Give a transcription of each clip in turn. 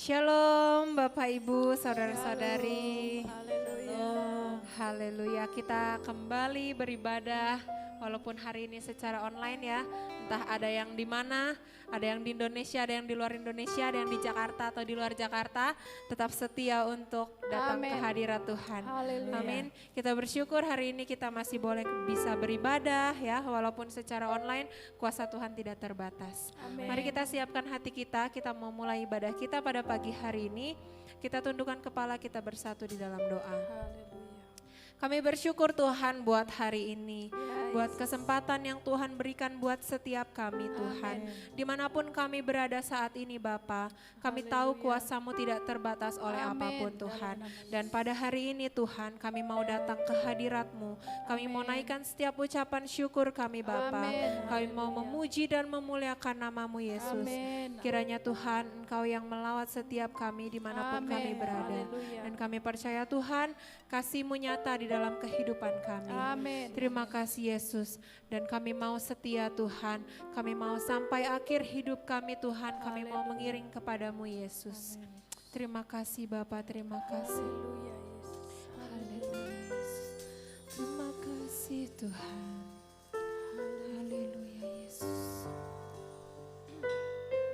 Shalom Bapak Ibu, Saudara-saudari. Haleluya. Haleluya, kita kembali beribadah walaupun hari ini secara online ya. Entah ada yang di mana, ada yang di Indonesia, ada yang di luar Indonesia, ada yang di Jakarta atau di luar Jakarta. Tetap setia untuk datang ke hadirat Tuhan. Haleluya. Amin. Kita bersyukur hari ini kita masih boleh bisa beribadah ya. Walaupun secara online kuasa Tuhan tidak terbatas. Amin. Mari kita siapkan hati kita mau mulai ibadah kita pada pagi hari ini. Kita tundukkan kepala, kita bersatu di dalam doa. Haleluya. Kami bersyukur Tuhan buat hari ini, buat kesempatan yang Tuhan berikan buat setiap kami Tuhan. Dimanapun kami berada saat ini Bapa, kami tahu kuasa-Mu tidak terbatas oleh apapun Tuhan. Dan pada hari ini Tuhan, kami mau datang ke hadirat-Mu, kami mau naikkan setiap ucapan syukur kami Bapa. Kami mau memuji dan memuliakan nama-Mu Yesus. Kiranya Tuhan Engkau yang melawat setiap kami dimanapun kami berada. Dan kami percaya Tuhan, kasih-Mu nyata di dalam kehidupan kami. Amin. Terima kasih Yesus. Dan kami mau setia Tuhan. Kami mau sampai akhir hidup kami Tuhan. Kami mau mengiring kepadamu Yesus. Terima kasih Bapa, terima kasih. Haleluya Yesus. Haleluya Yesus. Terima kasih Tuhan. Haleluya Yesus. Haleluya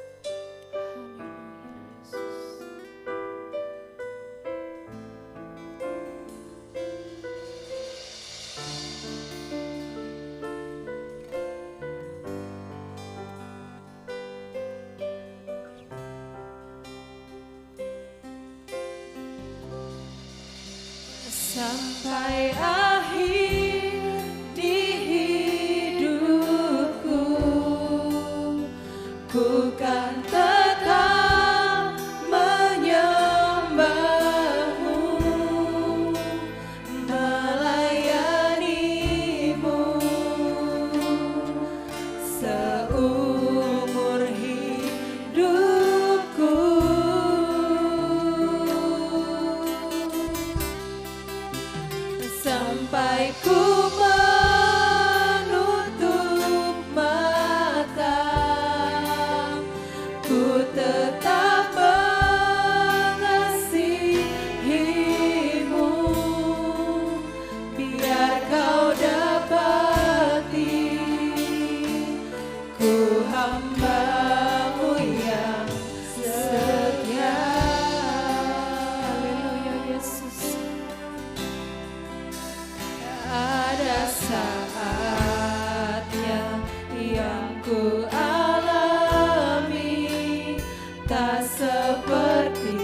Yesus. Sampai akhir di hidupku, ku kan tetap menyembahmu, melayanimu seumur hidupku. Sampai ku menutup mata, ku tetap mengasihimu, biar kau dapati ku hamba-Mu yang setia. Haleluya Yesus. Ada saatnya yang ku alami tak seperti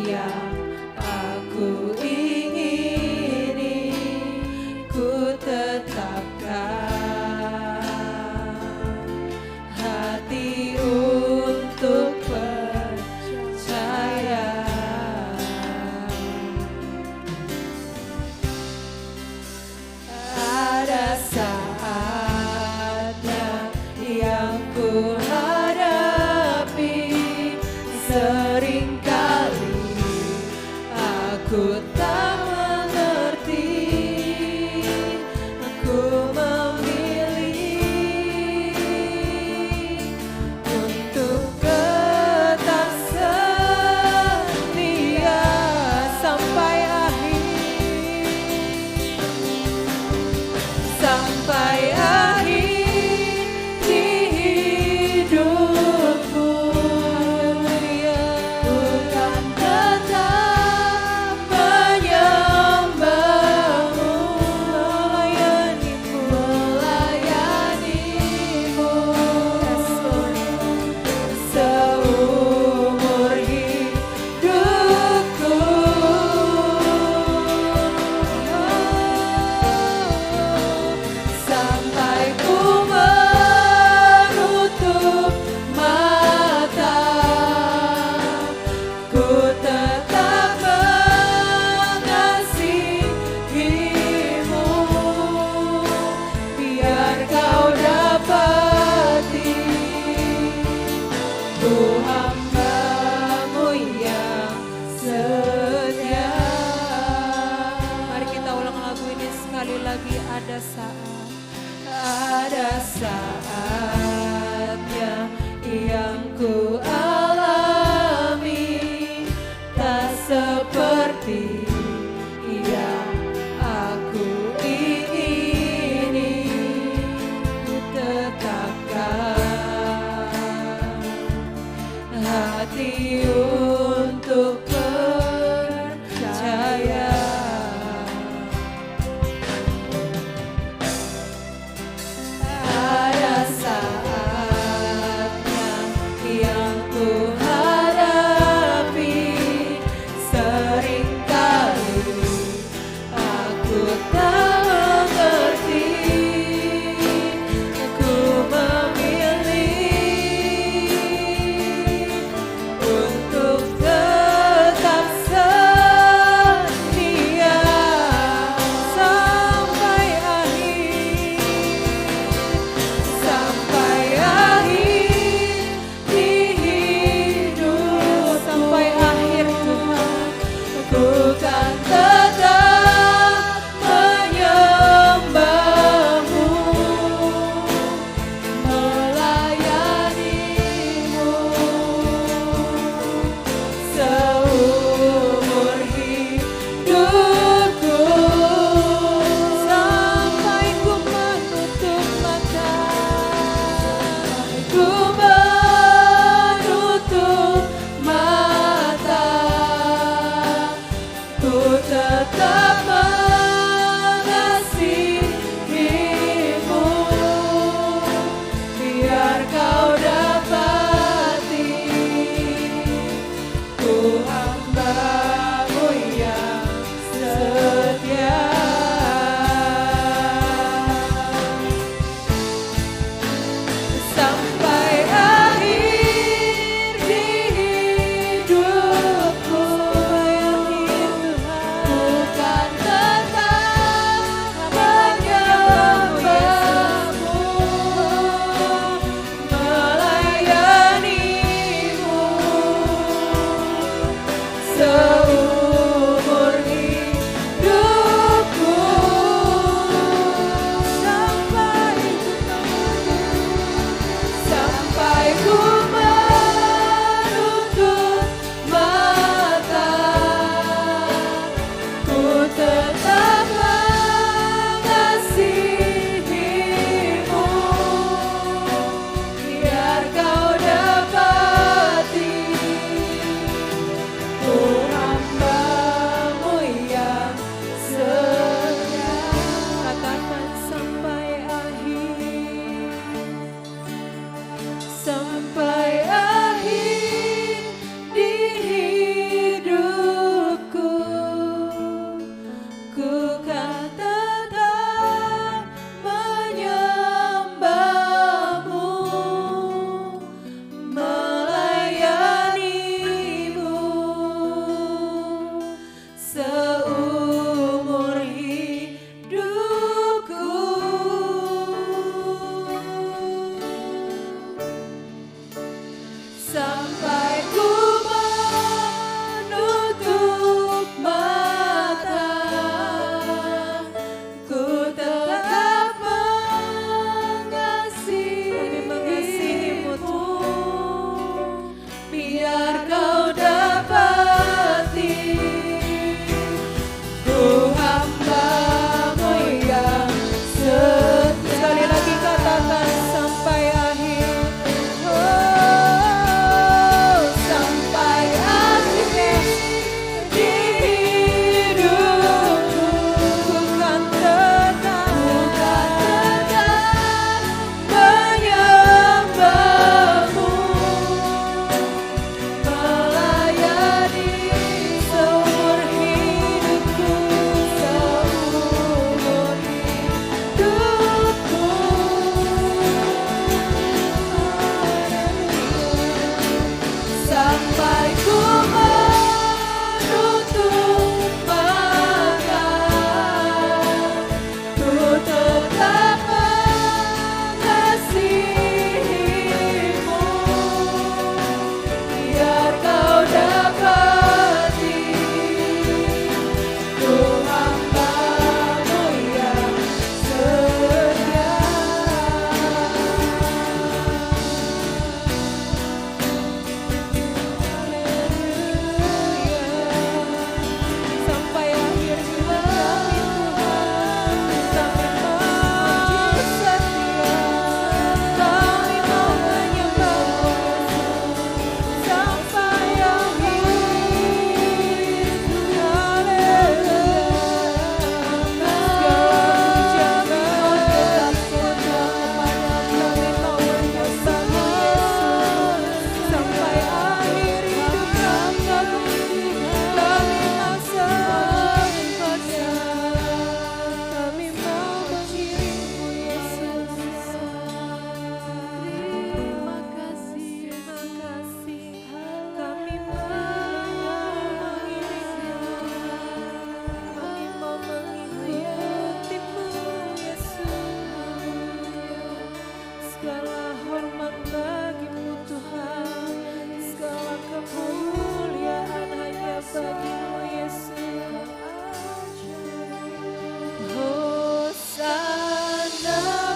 yang aku ingini, ku tetapkan hati untuk percaya. Ada saatnya yang ku hadapi, seringkali aku tak mengerti, aku memilih untuk tetap setia sampai sampai akhir di hidupku. Bukan tetap menyembahmu, melayanimu seumur hidupku. Sampai ku menutup mata, ku tetap mengasihimu, biar kau dapati ku hamba-Mu yang setia. Mari kita ulang lagu ini sekali lagi. Ada saatnya yang ku alami, Segala hormat bagimu Tuhan, segala kemuliaan hanya bagimu Yesus. Hosana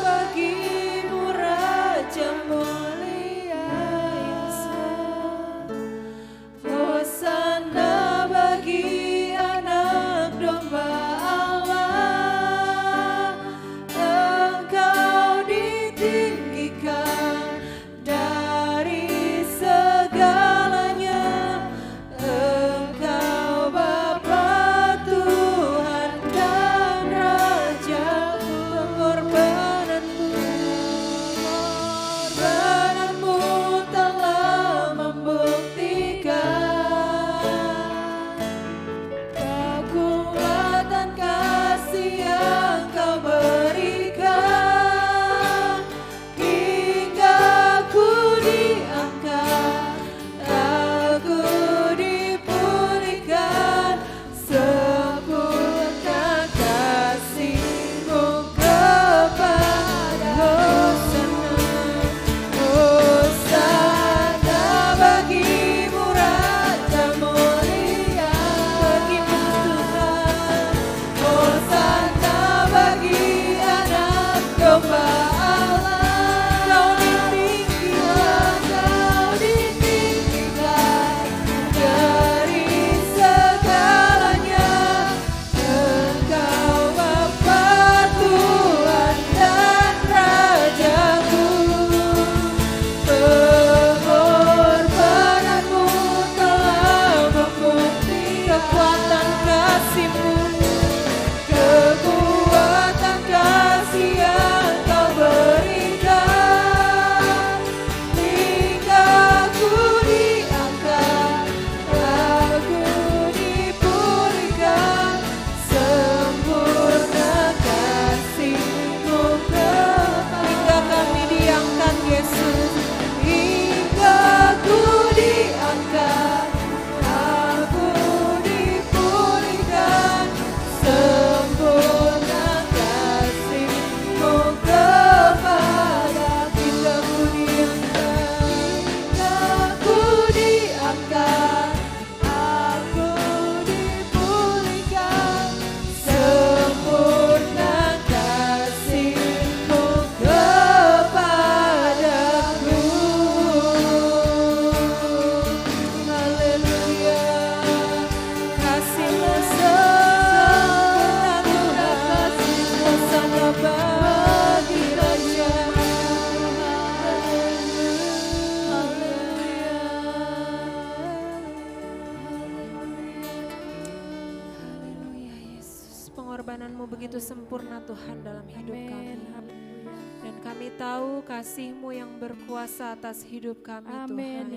bagimu Raja mulia insan. Hosana bagi anak domba Allah. Engkau ditinggikan dari segalanya. Engkau Bapa Tuhan dan Rajaku. Pengorbananmu telah membuktikan kekuatan kasih yang kau berikan, hingga aku diangkat, aku dipulihkan. Sempurna kasih-Mu kepada Hosana bagimu Raja mulia, bagimu Tuhan. Hosana bagi anak domba Allah. Kau ditinggikan dari segalanya. Engkau Bapa Tuhan dan Rajaku. Pengorbananmu telah membukti kekuatan kasih-Mu, kekuatan kasih yang kau berikan, hingga aku diangkat, aku dipulihkan. Sempurna kasih-Mu hingga kami diangkat Yesus, hingga aku diangkat, aku dipulihkan. Sempurna kasih-Mu kepada kita. Aku diangkat, aku dipulihkan. Sempurna kasih-Mu kepadaku. Haleluya. Kasih-Mu sempurna Tuhan. Hosana bagi Raja. Haleluya Yesus. Pengorbananmu begitu sempurna Tuhan dalam hidup kami. Dan kami tahu kasih-Mu yang berkuasa atas hidup kami Tuhan.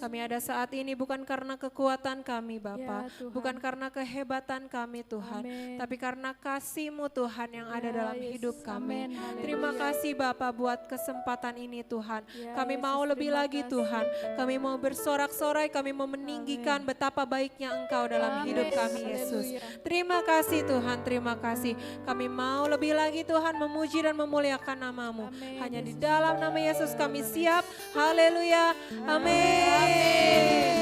Kami ada saat ini bukan karena kekuatan kami Bapa, bukan karena kehebatan kami Tuhan, tapi karena kasih-Mu Tuhan yang ada dalam hidup kami. Terima kasih Bapa buat kesempatan ini Tuhan. Kami mau lebih lagi Tuhan, kami mau bersorak-sorai, kami mau meninggikan betapa baiknya Engkau dalam hidup kami Yesus. Terima kasih Tuhan, terima kasih. Kami mau lebih lagi Tuhan memuji dan memuliakan nama-Mu. Hanya di dalam nama Yesus kami siap. Haleluya. Amin.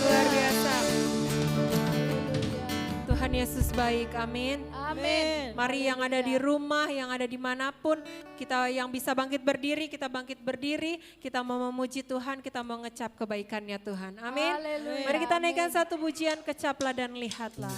Luar biasa. Tuhan Yesus baik. Amin. Amin. Mari yang ada di rumah, yang ada dimanapun, kita yang bisa bangkit berdiri, kita bangkit berdiri. Kita mau memuji Tuhan, kita mau ngecap kebaikannya Tuhan. Amin. Haleluya. Mari kita naikkan satu pujian, kecaplah dan lihatlah.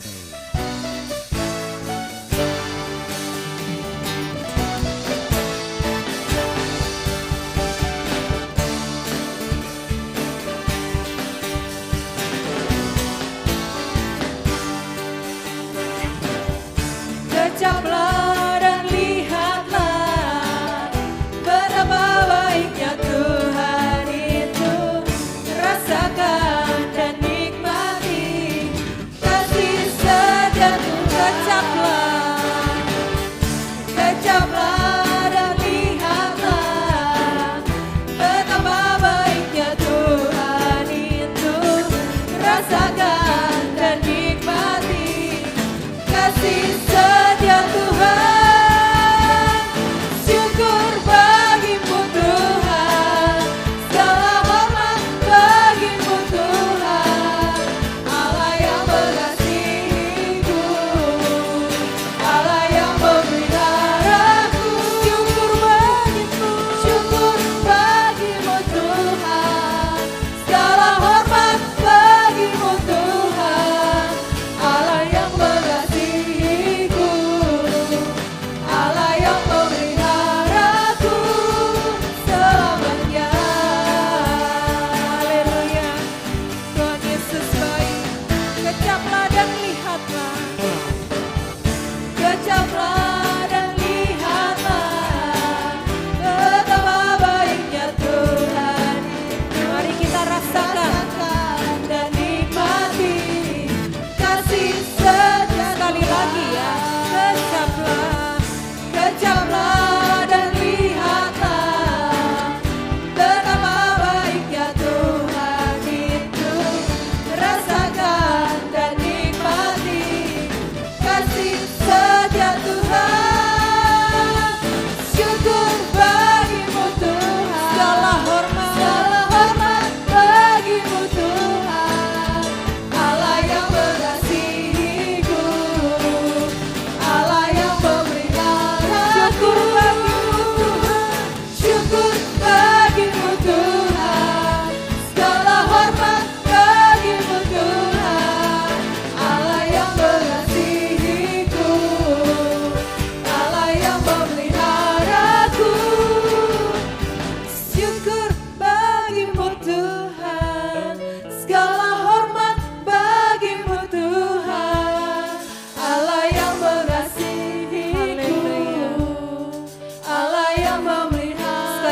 Kecaplah dan lihatlah betapa baiknya Tuhan itu. Rasakan dan nikmati kasih setia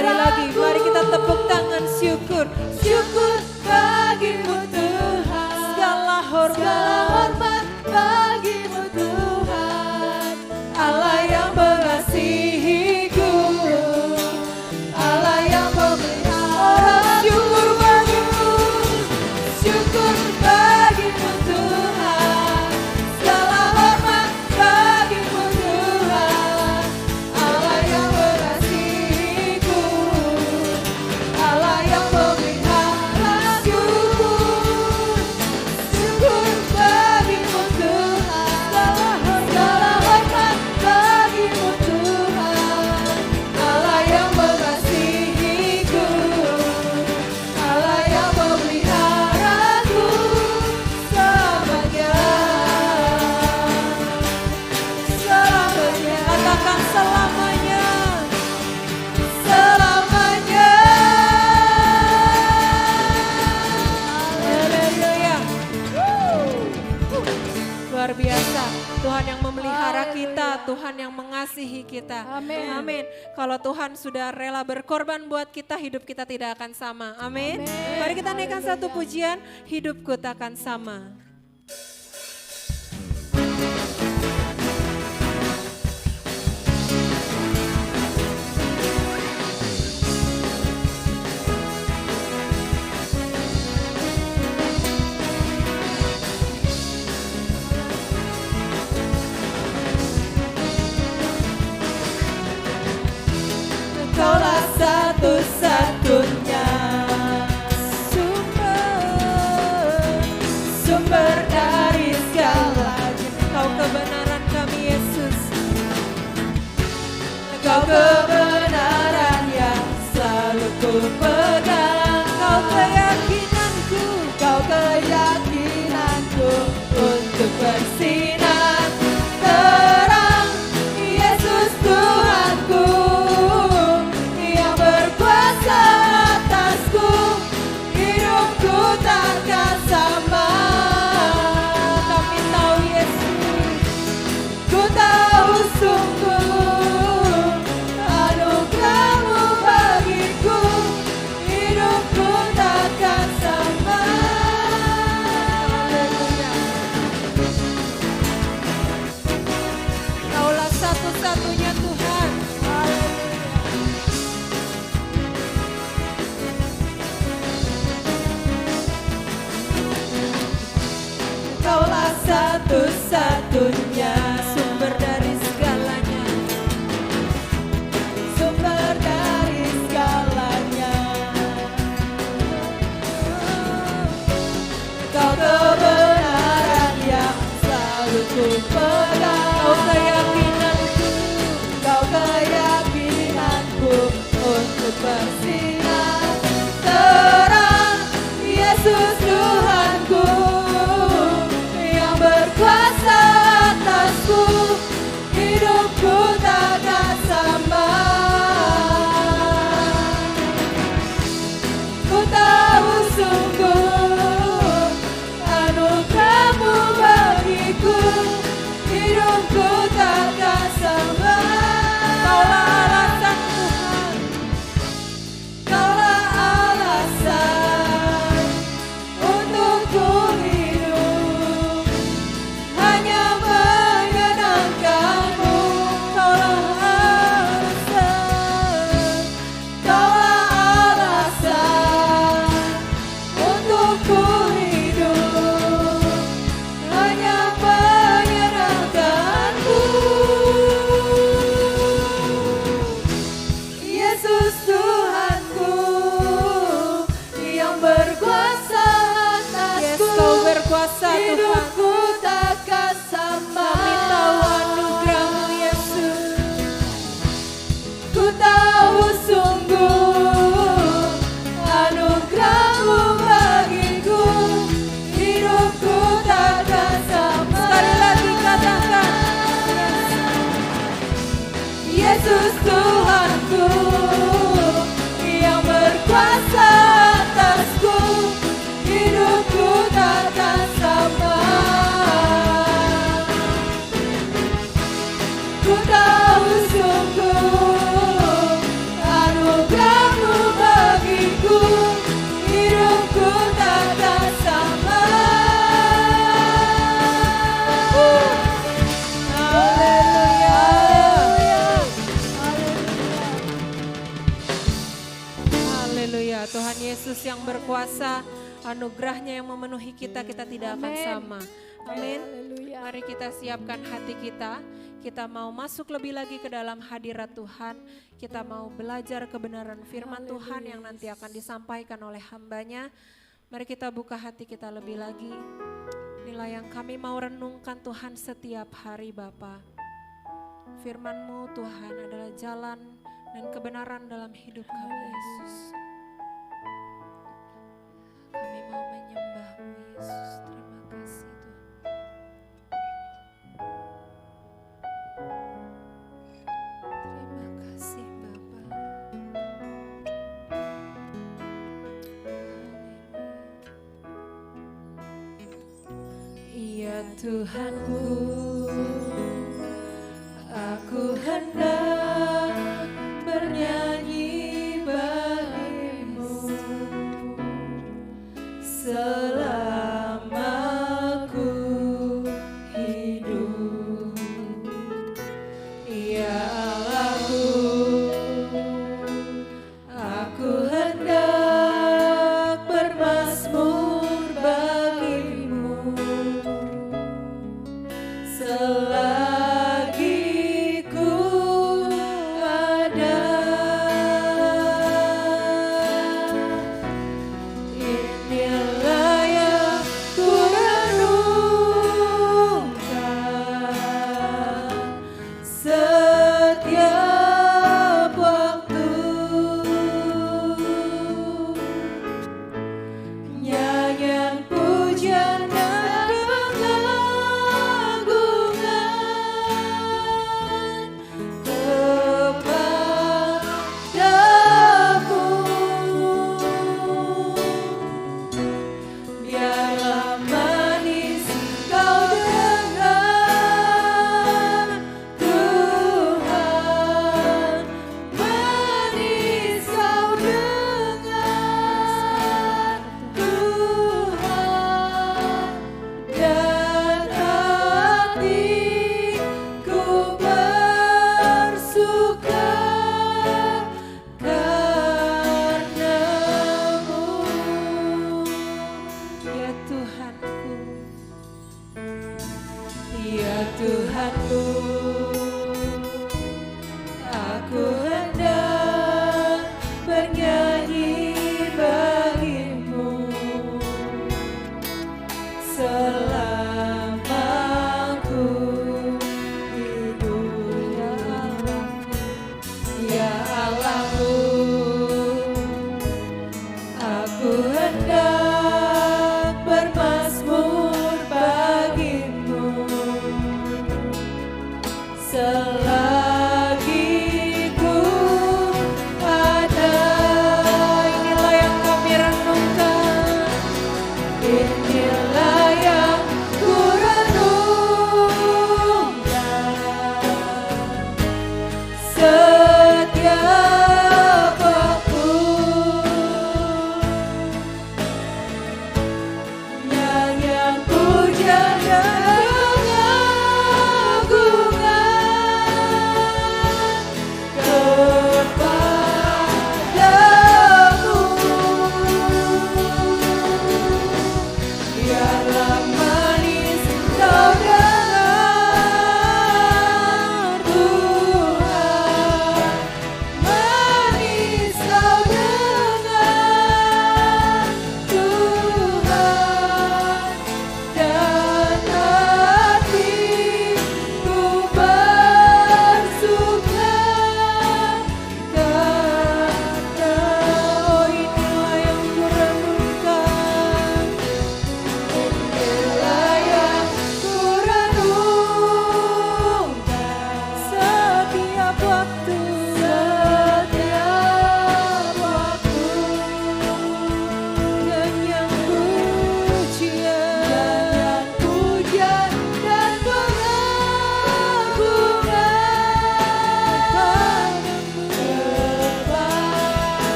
Sekali lagi, mari kita tepuk tangan syukur. Syukur bagimu Tuhan, Segala hormat bagimu Tuhan, Allah yang mengasihiku, Allah yang memelihara. syukur bagimu. Syukur bagimu Tuhan, segala hormat bagimu Tuhan, Allah yang mengasihiku, Allah yang memelihara. Syukur bagimu Tuhan, segala hormat bagimu Tuhan, Allah yang mengasihiku, Allah yang memeliharaku selamanya. Selamanya. Katakan selamanya. Selamanya. Haleluya. Luar biasa. Tuhan yang memelihara kita, Tuhan yang mengasihi kita. Amin. Amin. Kalau Tuhan sudah rela berkorban buat kita, hidup kita tidak akan sama. Amin. Mari kita naikkan satu pujian, hidupku takkan sama. Kaulah satu-satunya sumber dari segala. Kau kebenaran kami Yesus. Kau kebenaran yang selalu ku pegang. Kau keyakinanku. Kau keyakinanku untuk bersinar terang. Yesus Tuhanku yang berkuasa atasku, hidupku takkan sama. Kami tahu Yesus. Ku tahu sungguh anugerah-Mu bagiku Haleluya, Tuhan Yesus yang berkuasa, anugerahnya yang memenuhi kita, kita tidak akan sama. Amin. Mari kita siapkan hati kita. Kita mau masuk lebih lagi ke dalam hadirat Tuhan. Kita mau belajar kebenaran firman Tuhan yang nanti akan disampaikan oleh hambanya. Mari kita buka hati kita lebih lagi. Inilah yang kami mau renungkan Tuhan setiap hari Bapa. Firman-Mu Tuhan adalah jalan dan kebenaran dalam hidup kami Yesus. Kami mau menyembah-Mu Yesus. Terima kasih Tuhan. Terima kasih Bapa. Ya Tuhanku, aku hendak bernyanyi bagimu selama ku hidup. Ya Allahku, aku hendak bermazmur bagimu selama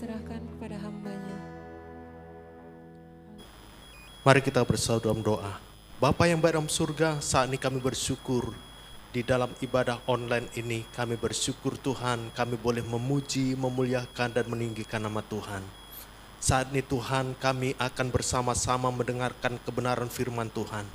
serahkan kepada hamba-Nya. Mari kita bersatu dalam doa. Bapa yang baik dalam surga, saat ini kami bersyukur di dalam ibadah online ini. Kami bersyukur Tuhan, kami boleh memuji, memuliakan dan meninggikan nama Tuhan. Saat ini Tuhan, kami akan bersama-sama mendengarkan kebenaran firman Tuhan.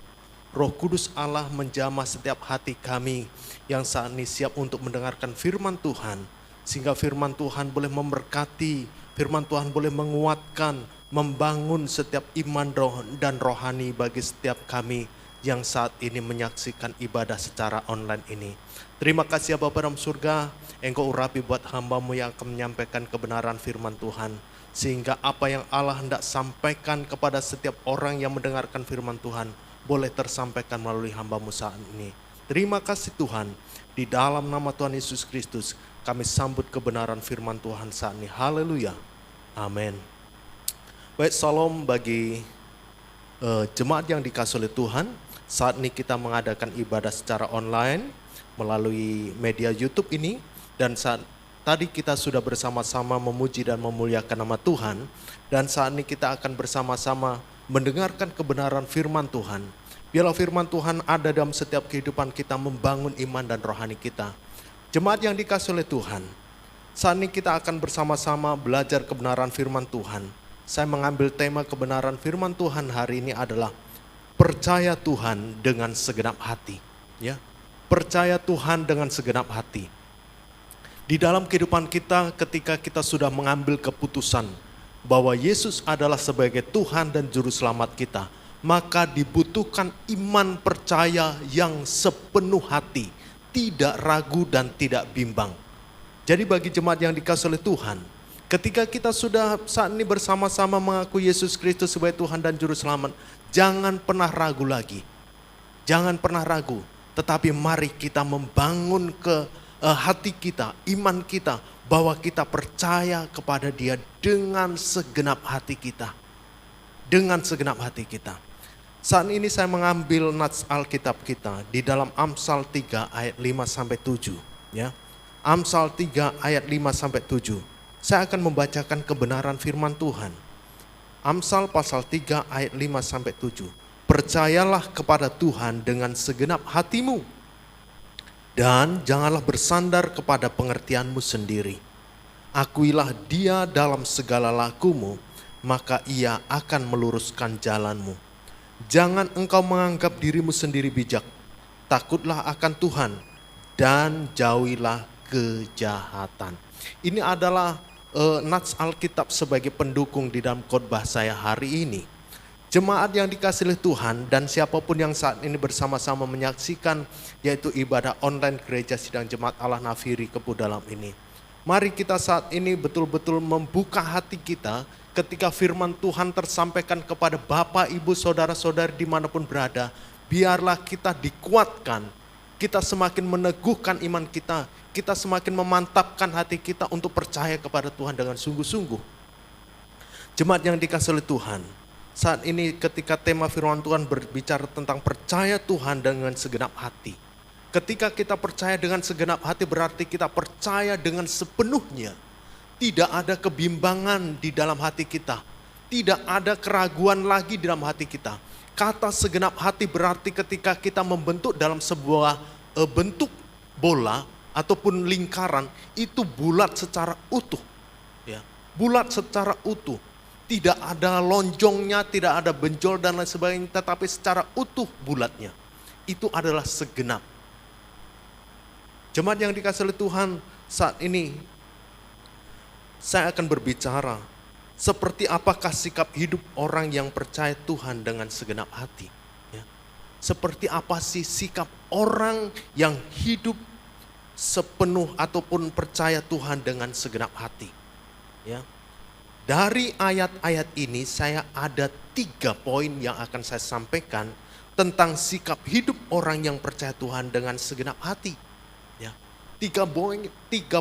Roh Kudus Allah menjamah setiap hati kami yang saat ini siap untuk mendengarkan firman Tuhan. Sehingga firman Tuhan boleh memberkati, firman Tuhan boleh menguatkan, membangun setiap iman dan rohani bagi setiap kami yang saat ini menyaksikan ibadah secara online ini. Terima kasih ya Bapa dalam surga, Engkau urapi buat hamba-Mu yang akan menyampaikan kebenaran firman Tuhan. Sehingga apa yang Allah hendak sampaikan kepada setiap orang yang mendengarkan firman Tuhan boleh tersampaikan melalui hamba-Mu saat ini. Terima kasih Tuhan, di dalam nama Tuhan Yesus Kristus kami sambut kebenaran firman Tuhan saat ini. Haleluya. Amin. Baik, salam bagi jemaat yang dikasihi oleh Tuhan. Saat ini kita mengadakan ibadah secara online melalui media YouTube ini. Dan tadi kita sudah bersama-sama memuji dan memuliakan nama Tuhan. Dan saat ini kita akan bersama-sama mendengarkan kebenaran firman Tuhan. Biarlah firman Tuhan ada dalam setiap kehidupan kita, membangun iman dan rohani kita. Jemaat yang dikasihi oleh Tuhan, saat ini kita akan bersama-sama belajar kebenaran firman Tuhan. Saya mengambil tema kebenaran firman Tuhan hari ini adalah percaya Tuhan dengan segenap hati. Ya, percaya Tuhan dengan segenap hati. Di dalam kehidupan kita, ketika kita sudah mengambil keputusan bahwa Yesus adalah sebagai Tuhan dan Juru Selamat kita, maka dibutuhkan iman percaya yang sepenuh hati, tidak ragu dan tidak bimbang. Jadi bagi jemaat yang dikasihi oleh Tuhan, ketika kita sudah saat ini bersama-sama mengaku Yesus Kristus sebagai Tuhan dan Juru Selamat, jangan pernah ragu lagi. Jangan pernah ragu, tetapi mari kita membangun ke hati kita, iman kita, bahwa kita percaya kepada Dia dengan segenap hati kita. Dengan segenap hati kita. Saat ini saya mengambil nats Alkitab kita di dalam Amsal 3 ayat 5-7. Ya. Amsal 3 ayat 5-7. Saya akan membacakan kebenaran firman Tuhan. Amsal pasal 3 ayat 5-7. Percayalah kepada Tuhan dengan segenap hatimu, dan janganlah bersandar kepada pengertianmu sendiri. Akuilah Dia dalam segala lakumu, maka Ia akan meluruskan jalanmu. Jangan engkau menganggap dirimu sendiri bijak. Takutlah akan Tuhan dan jauhilah kejahatan. Ini adalah nats Alkitab sebagai pendukung di dalam khotbah saya hari ini. Jemaat yang dikasihi Tuhan dan siapapun yang saat ini bersama-sama menyaksikan yaitu ibadah online Gereja Sidang Jemaat Allah Nafiri Kepu Dalam ini. Mari kita saat ini betul-betul membuka hati kita ketika firman Tuhan tersampaikan kepada Bapak, Ibu, Saudara-saudari dimanapun berada. Biarlah kita dikuatkan, kita semakin meneguhkan iman kita, kita semakin memantapkan hati kita untuk percaya kepada Tuhan dengan sungguh-sungguh. Jemaat yang dikasihi oleh Tuhan, saat ini ketika tema firman Tuhan berbicara tentang percaya Tuhan dengan segenap hati. Ketika kita percaya dengan segenap hati berarti kita percaya dengan sepenuhnya. Tidak ada kebimbangan di dalam hati kita. Tidak ada keraguan lagi di dalam hati kita. Kata segenap hati berarti ketika kita membentuk dalam sebuah bentuk bola ataupun lingkaran, itu bulat secara utuh. Ya, bulat secara utuh. Tidak ada lonjongnya, tidak ada benjol dan lain sebagainya, tetapi secara utuh bulatnya. Itu adalah segenap. Jemaat yang dikasihi oleh Tuhan, saat ini saya akan berbicara seperti apakah sikap hidup orang yang percaya Tuhan dengan segenap hati. Ya. Seperti apa sih sikap orang yang hidup sepenuh ataupun percaya Tuhan dengan segenap hati. Ya. Dari ayat-ayat ini saya ada 3 poin yang akan saya sampaikan tentang sikap hidup orang yang percaya Tuhan dengan segenap hati. Ya. 3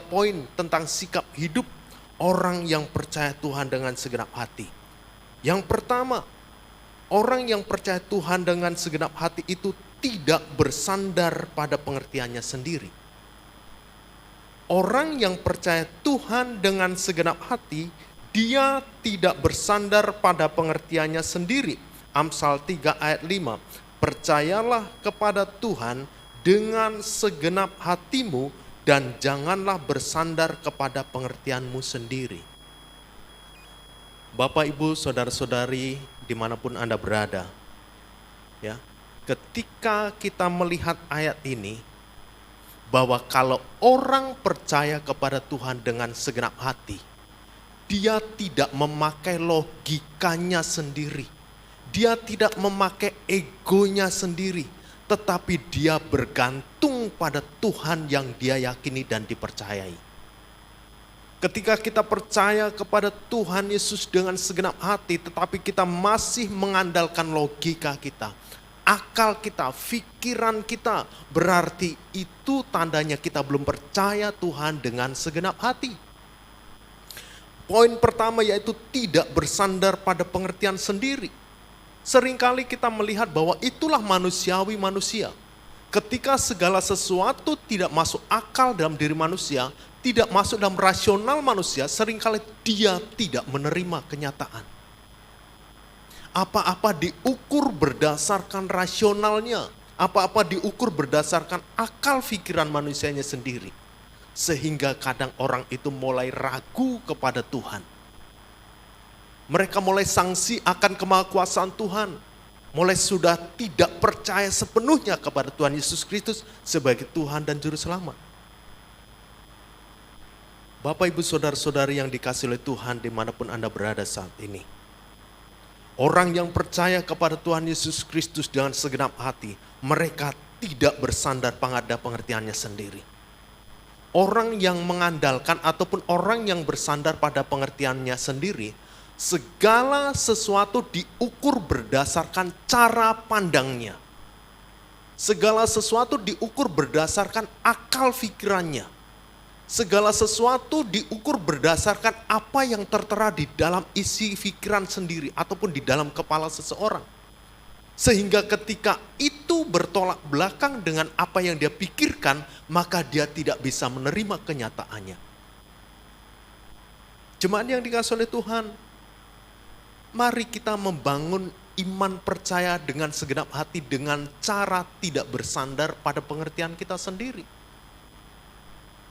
poin tentang sikap hidup orang yang percaya Tuhan dengan segenap hati. Yang pertama, orang yang percaya Tuhan dengan segenap hati itu tidak bersandar pada pengertiannya sendiri. Orang yang percaya Tuhan dengan segenap hati, Dia tidak bersandar pada pengertiannya sendiri. Amsal 3 ayat 5. Percayalah kepada Tuhan dengan segenap hatimu dan janganlah bersandar kepada pengertianmu sendiri. Bapak, Ibu, Saudara-saudari dimanapun Anda berada, ya, ketika kita melihat ayat ini, bahwa kalau orang percaya kepada Tuhan dengan segenap hati, dia tidak memakai logikanya sendiri, dia tidak memakai egonya sendiri, tetapi dia bergantung pada Tuhan yang dia yakini dan dipercayai. Ketika kita percaya kepada Tuhan Yesus dengan segenap hati, tetapi kita masih mengandalkan logika kita, akal kita, pikiran kita, berarti itu tandanya kita belum percaya Tuhan dengan segenap hati. Poin pertama yaitu tidak bersandar pada pengertian sendiri. Seringkali kita melihat bahwa itulah manusiawi manusia. Ketika segala sesuatu tidak masuk akal dalam diri manusia, tidak masuk dalam rasional manusia, seringkali dia tidak menerima kenyataan. Apa-apa diukur berdasarkan rasionalnya, apa-apa diukur berdasarkan akal pikiran manusianya sendiri. Sehingga kadang orang itu mulai ragu kepada Tuhan. Mereka mulai sangsi akan kemahakuasaan Tuhan. Mulai sudah tidak percaya sepenuhnya kepada Tuhan Yesus Kristus sebagai Tuhan dan Juru Selamat. Bapak, Ibu, Saudara-saudari yang dikasihi oleh Tuhan dimanapun Anda berada saat ini. Orang yang percaya kepada Tuhan Yesus Kristus dengan segenap hati, mereka tidak bersandar pada pengertiannya sendiri. Orang yang mengandalkan ataupun orang yang bersandar pada pengertiannya sendiri, segala sesuatu diukur berdasarkan cara pandangnya. Segala sesuatu diukur berdasarkan akal pikirannya. Segala sesuatu diukur berdasarkan apa yang tertera di dalam isi pikiran sendiri ataupun di dalam kepala seseorang. Sehingga ketika itu bertolak belakang dengan apa yang dia pikirkan, maka dia tidak bisa menerima kenyataannya. Jemaat yang dikasihi oleh Tuhan, mari kita membangun iman percaya dengan segenap hati dengan cara tidak bersandar pada pengertian kita sendiri.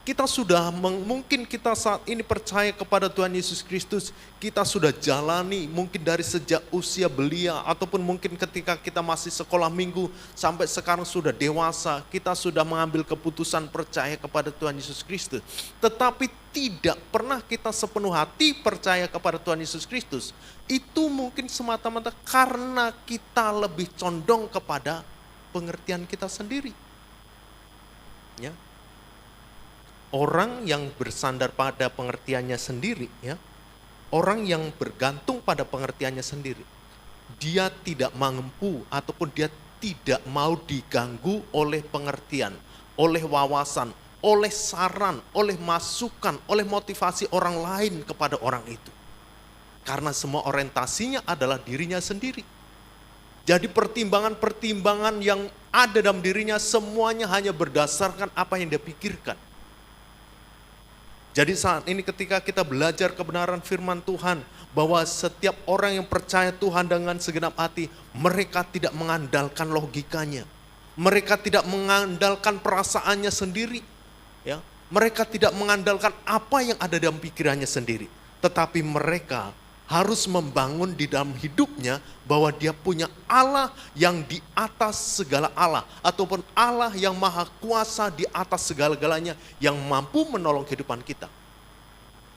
Kita sudah, mungkin kita saat ini percaya kepada Tuhan Yesus Kristus, kita sudah jalani mungkin dari sejak usia belia, ataupun mungkin ketika kita masih sekolah minggu, sampai sekarang sudah dewasa, kita sudah mengambil keputusan percaya kepada Tuhan Yesus Kristus. Tetapi tidak pernah kita sepenuh hati percaya kepada Tuhan Yesus Kristus. Itu mungkin semata-mata karena kita lebih condong kepada pengertian kita sendiri. Ya. Orang yang bersandar pada pengertiannya sendiri, ya, orang yang bergantung pada pengertiannya sendiri, dia tidak mampu ataupun dia tidak mau diganggu oleh pengertian, oleh wawasan, oleh saran, oleh masukan, oleh motivasi orang lain kepada orang itu. Karena semua orientasinya adalah dirinya sendiri. Jadi pertimbangan-pertimbangan yang ada dalam dirinya semuanya hanya berdasarkan apa yang dia pikirkan. Jadi saat ini ketika kita belajar kebenaran firman Tuhan, bahwa setiap orang yang percaya Tuhan dengan segenap hati, mereka tidak mengandalkan logikanya. Mereka tidak mengandalkan perasaannya sendiri. Ya, mereka tidak mengandalkan apa yang ada dalam pikirannya sendiri. Tetapi mereka harus membangun di dalam hidupnya bahwa dia punya Allah yang di atas segala Allah, ataupun Allah yang maha kuasa di atas segala-galanya yang mampu menolong kehidupan kita.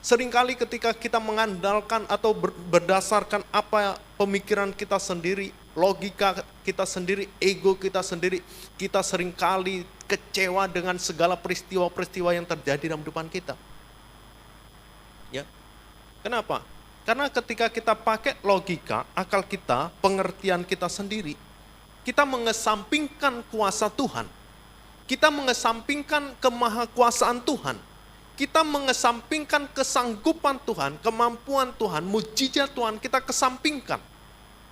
Seringkali ketika kita mengandalkan atau berdasarkan apa pemikiran kita sendiri, logika kita sendiri, ego kita sendiri, kita seringkali kecewa dengan segala peristiwa-peristiwa yang terjadi dalam kehidupan kita. Ya. Kenapa? Karena ketika kita pakai logika, akal kita, pengertian kita sendiri, kita mengesampingkan kuasa Tuhan. Kita mengesampingkan kemahakuasaan Tuhan. Kita mengesampingkan kesanggupan Tuhan, kemampuan Tuhan, mujizat Tuhan, kita kesampingkan.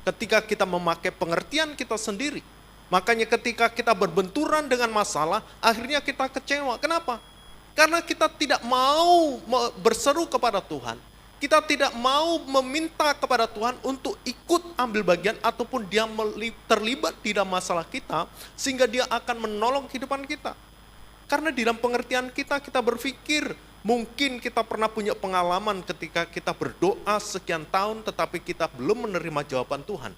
Ketika kita memakai pengertian kita sendiri. Makanya ketika kita berbenturan dengan masalah, akhirnya kita kecewa. Kenapa? Karena kita tidak mau berseru kepada Tuhan. Kita tidak mau meminta kepada Tuhan untuk ikut ambil bagian ataupun dia terlibat di dalam masalah kita sehingga dia akan menolong kehidupan kita. Karena di dalam pengertian kita berpikir mungkin kita pernah punya pengalaman ketika kita berdoa sekian tahun tetapi kita belum menerima jawaban Tuhan.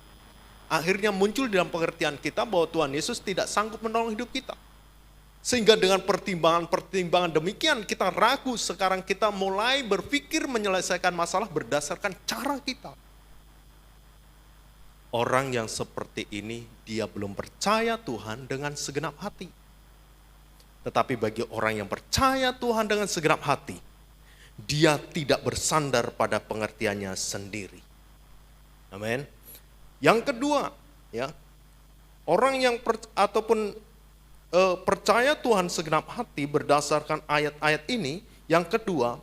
Akhirnya muncul di dalam pengertian kita bahwa Tuhan Yesus tidak sanggup menolong hidup kita. Sehingga dengan pertimbangan demikian kita ragu, sekarang kita mulai berpikir menyelesaikan masalah berdasarkan cara kita. Orang yang seperti ini dia belum percaya Tuhan dengan segenap hati. Tetapi bagi orang yang percaya Tuhan dengan segenap hati, dia tidak bersandar pada pengertiannya sendiri. Amin. Yang kedua, ya, orang yang percaya Tuhan segenap hati berdasarkan ayat-ayat ini. Yang kedua,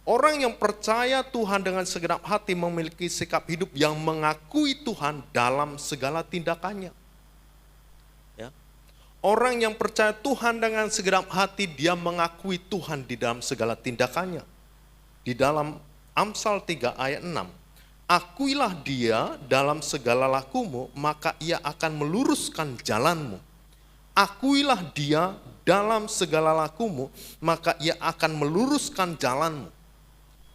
orang yang percaya Tuhan dengan segenap hati memiliki sikap hidup yang mengakui Tuhan dalam segala tindakannya. Ya. Orang yang percaya Tuhan dengan segenap hati, dia mengakui Tuhan di dalam segala tindakannya. Di dalam Amsal 3 ayat 6, akuilah dia dalam segala lakumu, maka ia akan meluruskan jalanmu. Akuilah dia dalam segala lakumu, maka ia akan meluruskan jalanmu.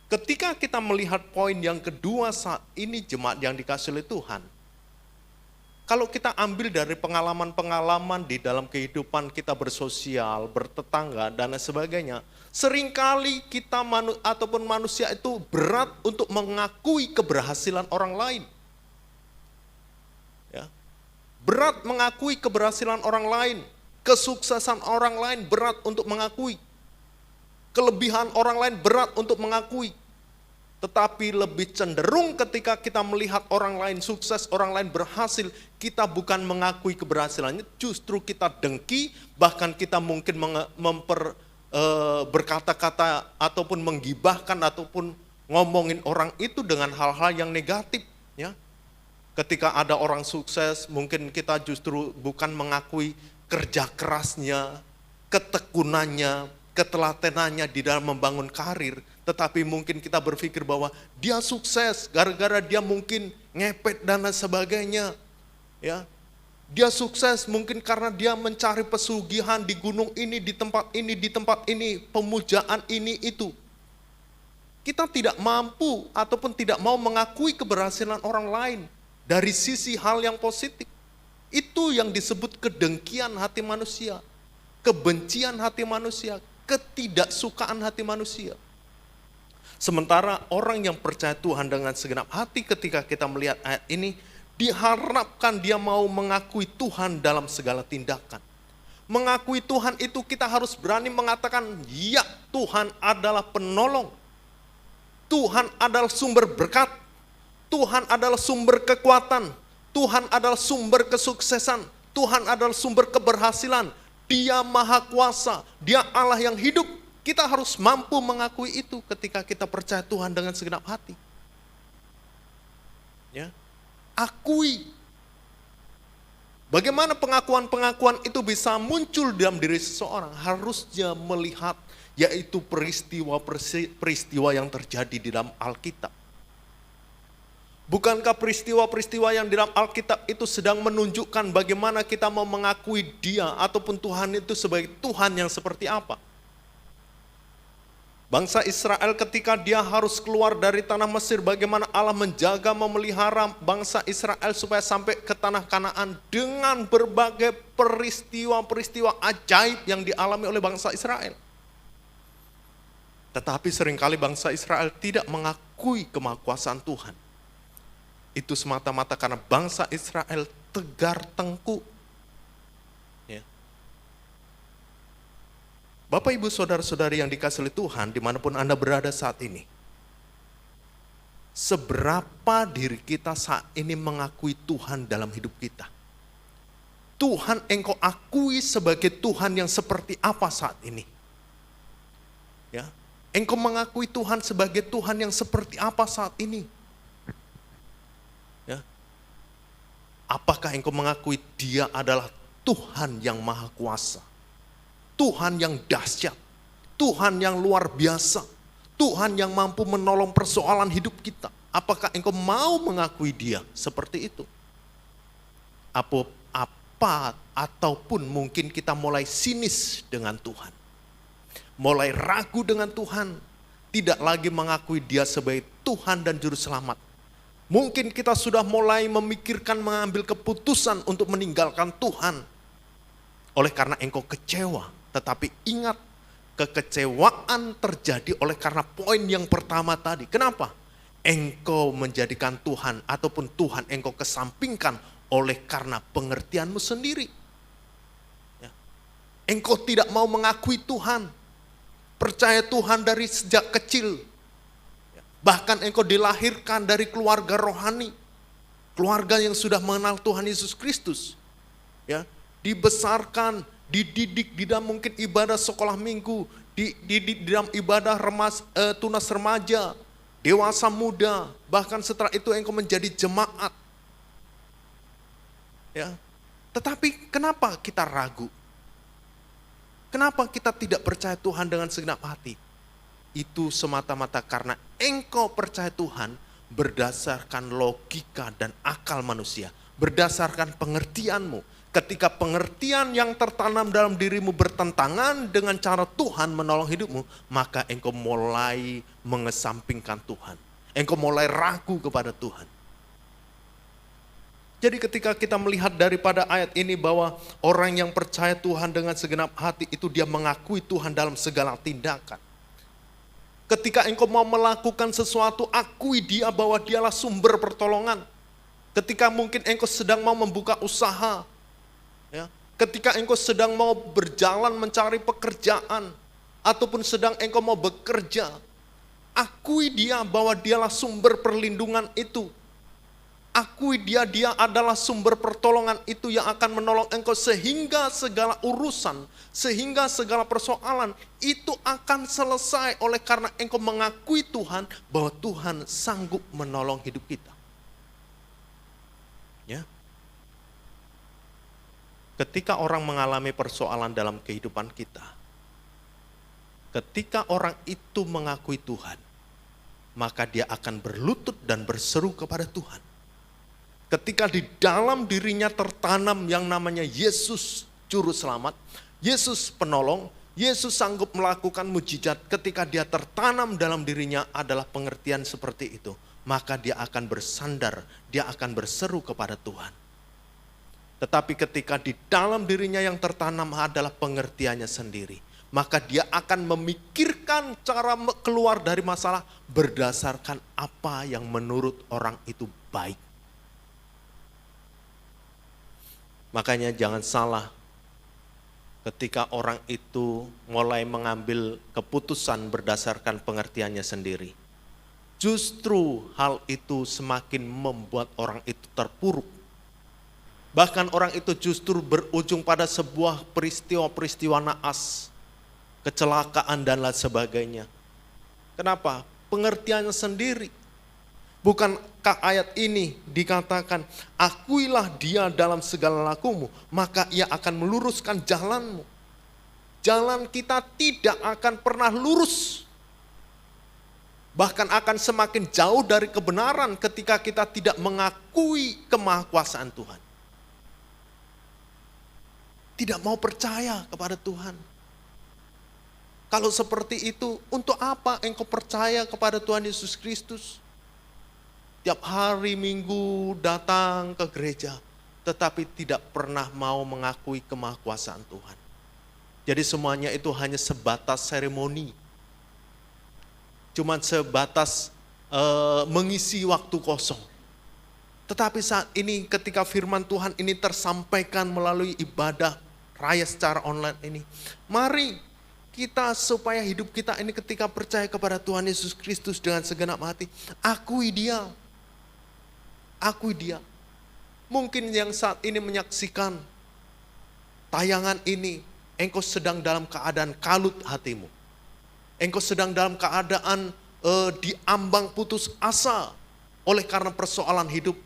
Ketika kita melihat poin yang kedua saat ini jemaat yang dikasihi oleh Tuhan, kalau kita ambil dari pengalaman-pengalaman di dalam kehidupan kita bersosial, bertetangga, dan sebagainya, seringkali kita ataupun manusia itu berat untuk mengakui keberhasilan orang lain. Ya. Berat mengakui keberhasilan orang lain, kesuksesan orang lain berat untuk mengakui. Kelebihan orang lain berat untuk mengakui. Tetapi lebih cenderung ketika kita melihat orang lain sukses, orang lain berhasil, kita bukan mengakui keberhasilannya, justru kita dengki, bahkan kita mungkin berkata-kata ataupun menggibahkan ataupun ngomongin orang itu dengan hal-hal yang negatif, ya. Ketika ada orang sukses, mungkin kita justru bukan mengakui kerja kerasnya, ketekunannya, ketelatenannya di dalam membangun karir, tetapi mungkin kita berpikir bahwa dia sukses gara-gara dia mungkin ngepet dan sebagainya. Ya. Dia sukses mungkin karena dia mencari pesugihan di gunung ini, di tempat ini, pemujaan ini itu. Kita tidak mampu ataupun tidak mau mengakui keberhasilan orang lain dari sisi hal yang positif. Itu yang disebut kedengkian hati manusia, kebencian hati manusia, ketidaksukaan hati manusia. Sementara orang yang percaya Tuhan dengan segenap hati ketika kita melihat ayat ini, diharapkan dia mau mengakui Tuhan dalam segala tindakan. Mengakui Tuhan itu kita harus berani mengatakan, ya Tuhan adalah penolong. Tuhan adalah sumber berkat. Tuhan adalah sumber kekuatan, Tuhan adalah sumber kesuksesan, Tuhan adalah sumber keberhasilan, Dia Maha Kuasa, Dia Allah yang hidup. Kita harus mampu mengakui itu ketika kita percaya Tuhan dengan segenap hati. Ya, akui. Bagaimana pengakuan-pengakuan itu bisa muncul dalam diri seseorang? Harusnya melihat yaitu peristiwa-peristiwa yang terjadi di dalam Alkitab. Bukankah peristiwa-peristiwa yang di dalam Alkitab itu sedang menunjukkan bagaimana kita mau mengakui Dia ataupun Tuhan itu sebagai Tuhan yang seperti apa? Bangsa Israel ketika dia harus keluar dari tanah Mesir, bagaimana Allah menjaga, memelihara bangsa Israel supaya sampai ke tanah Kanaan dengan berbagai peristiwa-peristiwa ajaib yang dialami oleh bangsa Israel. Tetapi seringkali bangsa Israel tidak mengakui kemahakuasaan Tuhan. Itu semata-mata karena bangsa Israel tegar tengkuk. Ya. Bapak, Ibu, Saudara-saudari yang dikasihi oleh Tuhan, dimanapun Anda berada saat ini. Seberapa diri kita saat ini mengakui Tuhan dalam hidup kita? Tuhan engkau akui sebagai Tuhan yang seperti apa saat ini? Ya. Engkau mengakui Tuhan sebagai Tuhan yang seperti apa saat ini? Ya. Apakah engkau mengakui Dia adalah Tuhan yang Maha Kuasa, Tuhan yang dahsyat, Tuhan yang luar biasa, Tuhan yang mampu menolong persoalan hidup kita. Apakah engkau mau mengakui Dia seperti itu? Ataupun mungkin kita mulai sinis dengan Tuhan. Mulai ragu dengan Tuhan. Tidak lagi mengakui Dia sebagai Tuhan dan Juru Selamat. Mungkin kita sudah mulai memikirkan mengambil keputusan untuk meninggalkan Tuhan. Oleh karena engkau kecewa. Tetapi ingat, kekecewaan terjadi oleh karena poin yang pertama tadi. Kenapa? Engkau menjadikan Tuhan ataupun Tuhan engkau kesampingkan oleh karena pengertianmu sendiri. Ya. Engkau tidak mau mengakui Tuhan. Percaya Tuhan dari sejak kecil. Ya. Bahkan engkau dilahirkan dari keluarga rohani. Keluarga yang sudah mengenal Tuhan Yesus Kristus. Ya. Dibesarkan, dididik di dalam mungkin ibadah sekolah minggu, dididik di dalam ibadah tunas remaja, dewasa muda, bahkan setelah itu engkau menjadi jemaat. Ya. Tetapi kenapa kita ragu? Kenapa kita tidak percaya Tuhan dengan segenap hati? Itu semata-mata karena engkau percaya Tuhan berdasarkan logika dan akal manusia, berdasarkan pengertianmu. Ketika pengertian yang tertanam dalam dirimu bertentangan dengan cara Tuhan menolong hidupmu, maka engkau mulai mengesampingkan Tuhan. Engkau mulai ragu kepada Tuhan. Jadi ketika kita melihat daripada ayat ini bahwa orang yang percaya Tuhan dengan segenap hati itu dia mengakui Tuhan dalam segala tindakan. Ketika engkau mau melakukan sesuatu, akui Dia bahwa Dialah sumber pertolongan. Ketika mungkin engkau sedang mau membuka usaha, ya, ketika engkau sedang mau berjalan mencari pekerjaan, ataupun sedang engkau mau bekerja, akui Dia bahwa Dialah sumber perlindungan itu. Akui Dia adalah sumber pertolongan itu yang akan menolong engkau sehingga segala urusan, sehingga segala persoalan itu akan selesai oleh karena engkau mengakui Tuhan bahwa Tuhan sanggup menolong hidup kita. Ya. Ketika orang mengalami persoalan dalam kehidupan kita, ketika orang itu mengakui Tuhan, maka dia akan berlutut dan berseru kepada Tuhan. Ketika di dalam dirinya tertanam yang namanya Yesus Juru Selamat, Yesus Penolong, Yesus sanggup melakukan mujizat. Ketika dia tertanam dalam dirinya adalah pengertian seperti itu, maka dia akan bersandar, dia akan berseru kepada Tuhan. Tetapi ketika di dalam dirinya yang tertanam adalah pengertiannya sendiri, maka dia akan memikirkan cara keluar dari masalah berdasarkan apa yang menurut orang itu baik. Makanya jangan salah ketika orang itu mulai mengambil keputusan berdasarkan pengertiannya sendiri. Justru hal itu semakin membuat orang itu terpuruk. Bahkan orang itu justru berujung pada sebuah peristiwa-peristiwa naas, kecelakaan dan lain sebagainya. Kenapa? Pengertiannya sendiri. Bukankah ayat ini dikatakan, akuilah Dia dalam segala lakumu, maka Ia akan meluruskan jalanmu. Jalan kita tidak akan pernah lurus. Bahkan akan semakin jauh dari kebenaran ketika kita tidak mengakui kemahakuasaan Tuhan. Tidak mau percaya kepada Tuhan. Kalau seperti itu, untuk apa engkau percaya kepada Tuhan Yesus Kristus? Tiap hari Minggu datang ke gereja, tetapi tidak pernah mau mengakui kemahakuasaan Tuhan. Jadi semuanya itu hanya sebatas seremoni. Cuman sebatas mengisi waktu kosong. Tetapi saat ini ketika firman Tuhan ini tersampaikan melalui ibadah raya secara online ini, mari kita supaya hidup kita ini ketika percaya kepada Tuhan Yesus Kristus dengan segenap hati, akui Dia. Akui Dia. Mungkin yang saat ini menyaksikan tayangan ini, engkau sedang dalam keadaan kalut hatimu. Engkau sedang dalam keadaan diambang putus asa oleh karena persoalan hidup.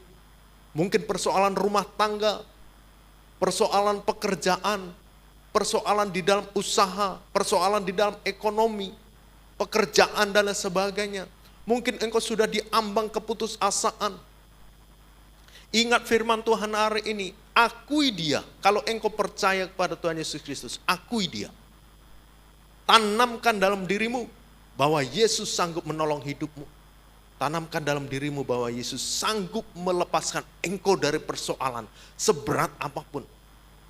Mungkin persoalan rumah tangga, persoalan pekerjaan, persoalan di dalam usaha, persoalan di dalam ekonomi. pekerjaan dan lain sebagainya. Mungkin engkau sudah diambang keputusasaan. Ingat firman Tuhan hari ini, akui dia. Kalau engkau percaya kepada Tuhan Yesus Kristus, akui dia. Tanamkan dalam dirimu bahwa Yesus sanggup menolong hidupmu. Tanamkan dalam dirimu bahwa Yesus sanggup melepaskan engkau dari persoalan seberat apapun.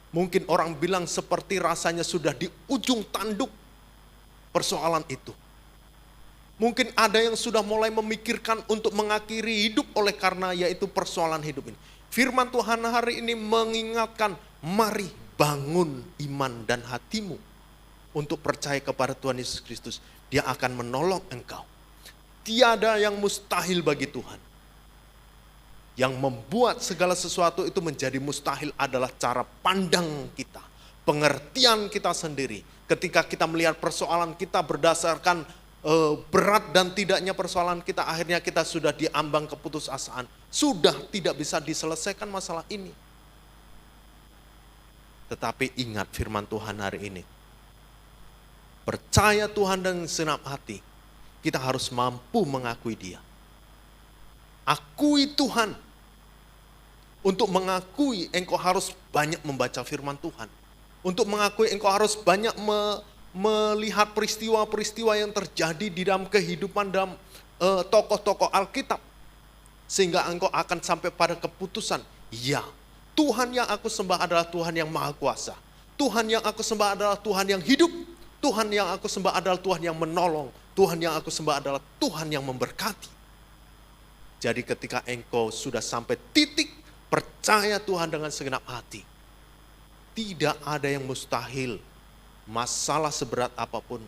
Mungkin orang bilang seperti rasanya sudah di ujung tanduk persoalan itu. Mungkin ada yang sudah mulai memikirkan untuk mengakhiri hidup oleh karena yaitu persoalan hidup ini. Firman Tuhan hari ini mengingatkan, mari bangun iman dan hatimu untuk percaya kepada Tuhan Yesus Kristus. Dia akan menolong engkau. Tiada yang mustahil bagi Tuhan. Yang membuat segala sesuatu itu menjadi mustahil adalah cara pandang kita, pengertian kita sendiri. Ketika kita melihat persoalan kita berdasarkan berat dan tidaknya persoalan kita, akhirnya kita sudah diambang keputusasaan, sudah tidak bisa diselesaikan masalah ini. Tetapi ingat firman Tuhan hari ini, percaya Tuhan dengan segenap hati, kita harus mampu mengakui dia. Akui Tuhan. Untuk mengakui engkau harus banyak membaca firman Tuhan. Untuk mengakui engkau harus banyak melihat peristiwa-peristiwa yang terjadi di dalam kehidupan dalam tokoh-tokoh Alkitab. Sehingga engkau akan sampai pada keputusan, ya, Tuhan yang aku sembah adalah Tuhan yang maha kuasa. Tuhan yang aku sembah adalah Tuhan yang hidup. Tuhan yang aku sembah adalah Tuhan yang menolong. Tuhan yang aku sembah adalah Tuhan yang memberkati. Jadi ketika engkau sudah sampai titik percaya Tuhan dengan segenap hati, tidak ada yang mustahil. Masalah seberat apapun,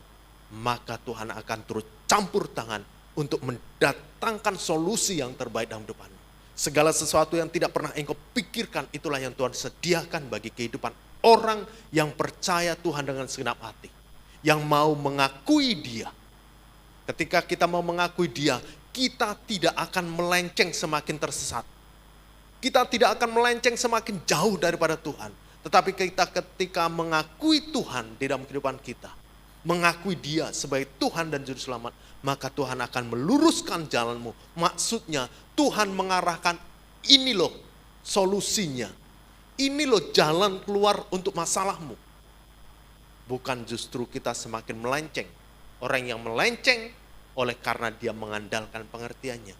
maka Tuhan akan turut campur tangan untuk mendatangkan solusi yang terbaik dalam hidupmu. Segala sesuatu yang tidak pernah engkau pikirkan, itulah yang Tuhan sediakan bagi kehidupan orang yang percaya Tuhan dengan segenap hati. Yang mau mengakui dia. Ketika kita mau mengakui dia, kita tidak akan melenceng semakin tersesat. Kita tidak akan melenceng semakin jauh daripada Tuhan. Tetapi kita ketika mengakui Tuhan di dalam kehidupan kita, mengakui dia sebagai Tuhan dan Juru Selamat, maka Tuhan akan meluruskan jalanmu. Maksudnya Tuhan mengarahkan, ini loh solusinya. Ini loh jalan keluar untuk masalahmu. Bukan justru kita semakin melenceng. Orang yang melenceng oleh karena dia mengandalkan pengertiannya.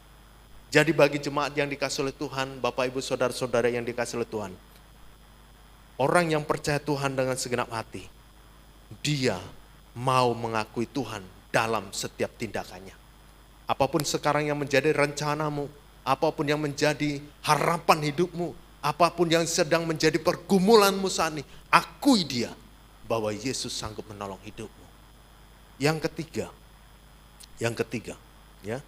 Jadi bagi jemaat yang dikasih oleh Tuhan, Bapak Ibu Saudara-saudara yang dikasih oleh Tuhan, orang yang percaya Tuhan dengan segenap hati, dia mau mengakui Tuhan dalam setiap tindakannya. Apapun sekarang yang menjadi rencanamu, apapun yang menjadi harapan hidupmu, apapun yang sedang menjadi pergumulanmu saat ini, akui dia bahwa Yesus sanggup menolong hidupmu. Yang ketiga, ya.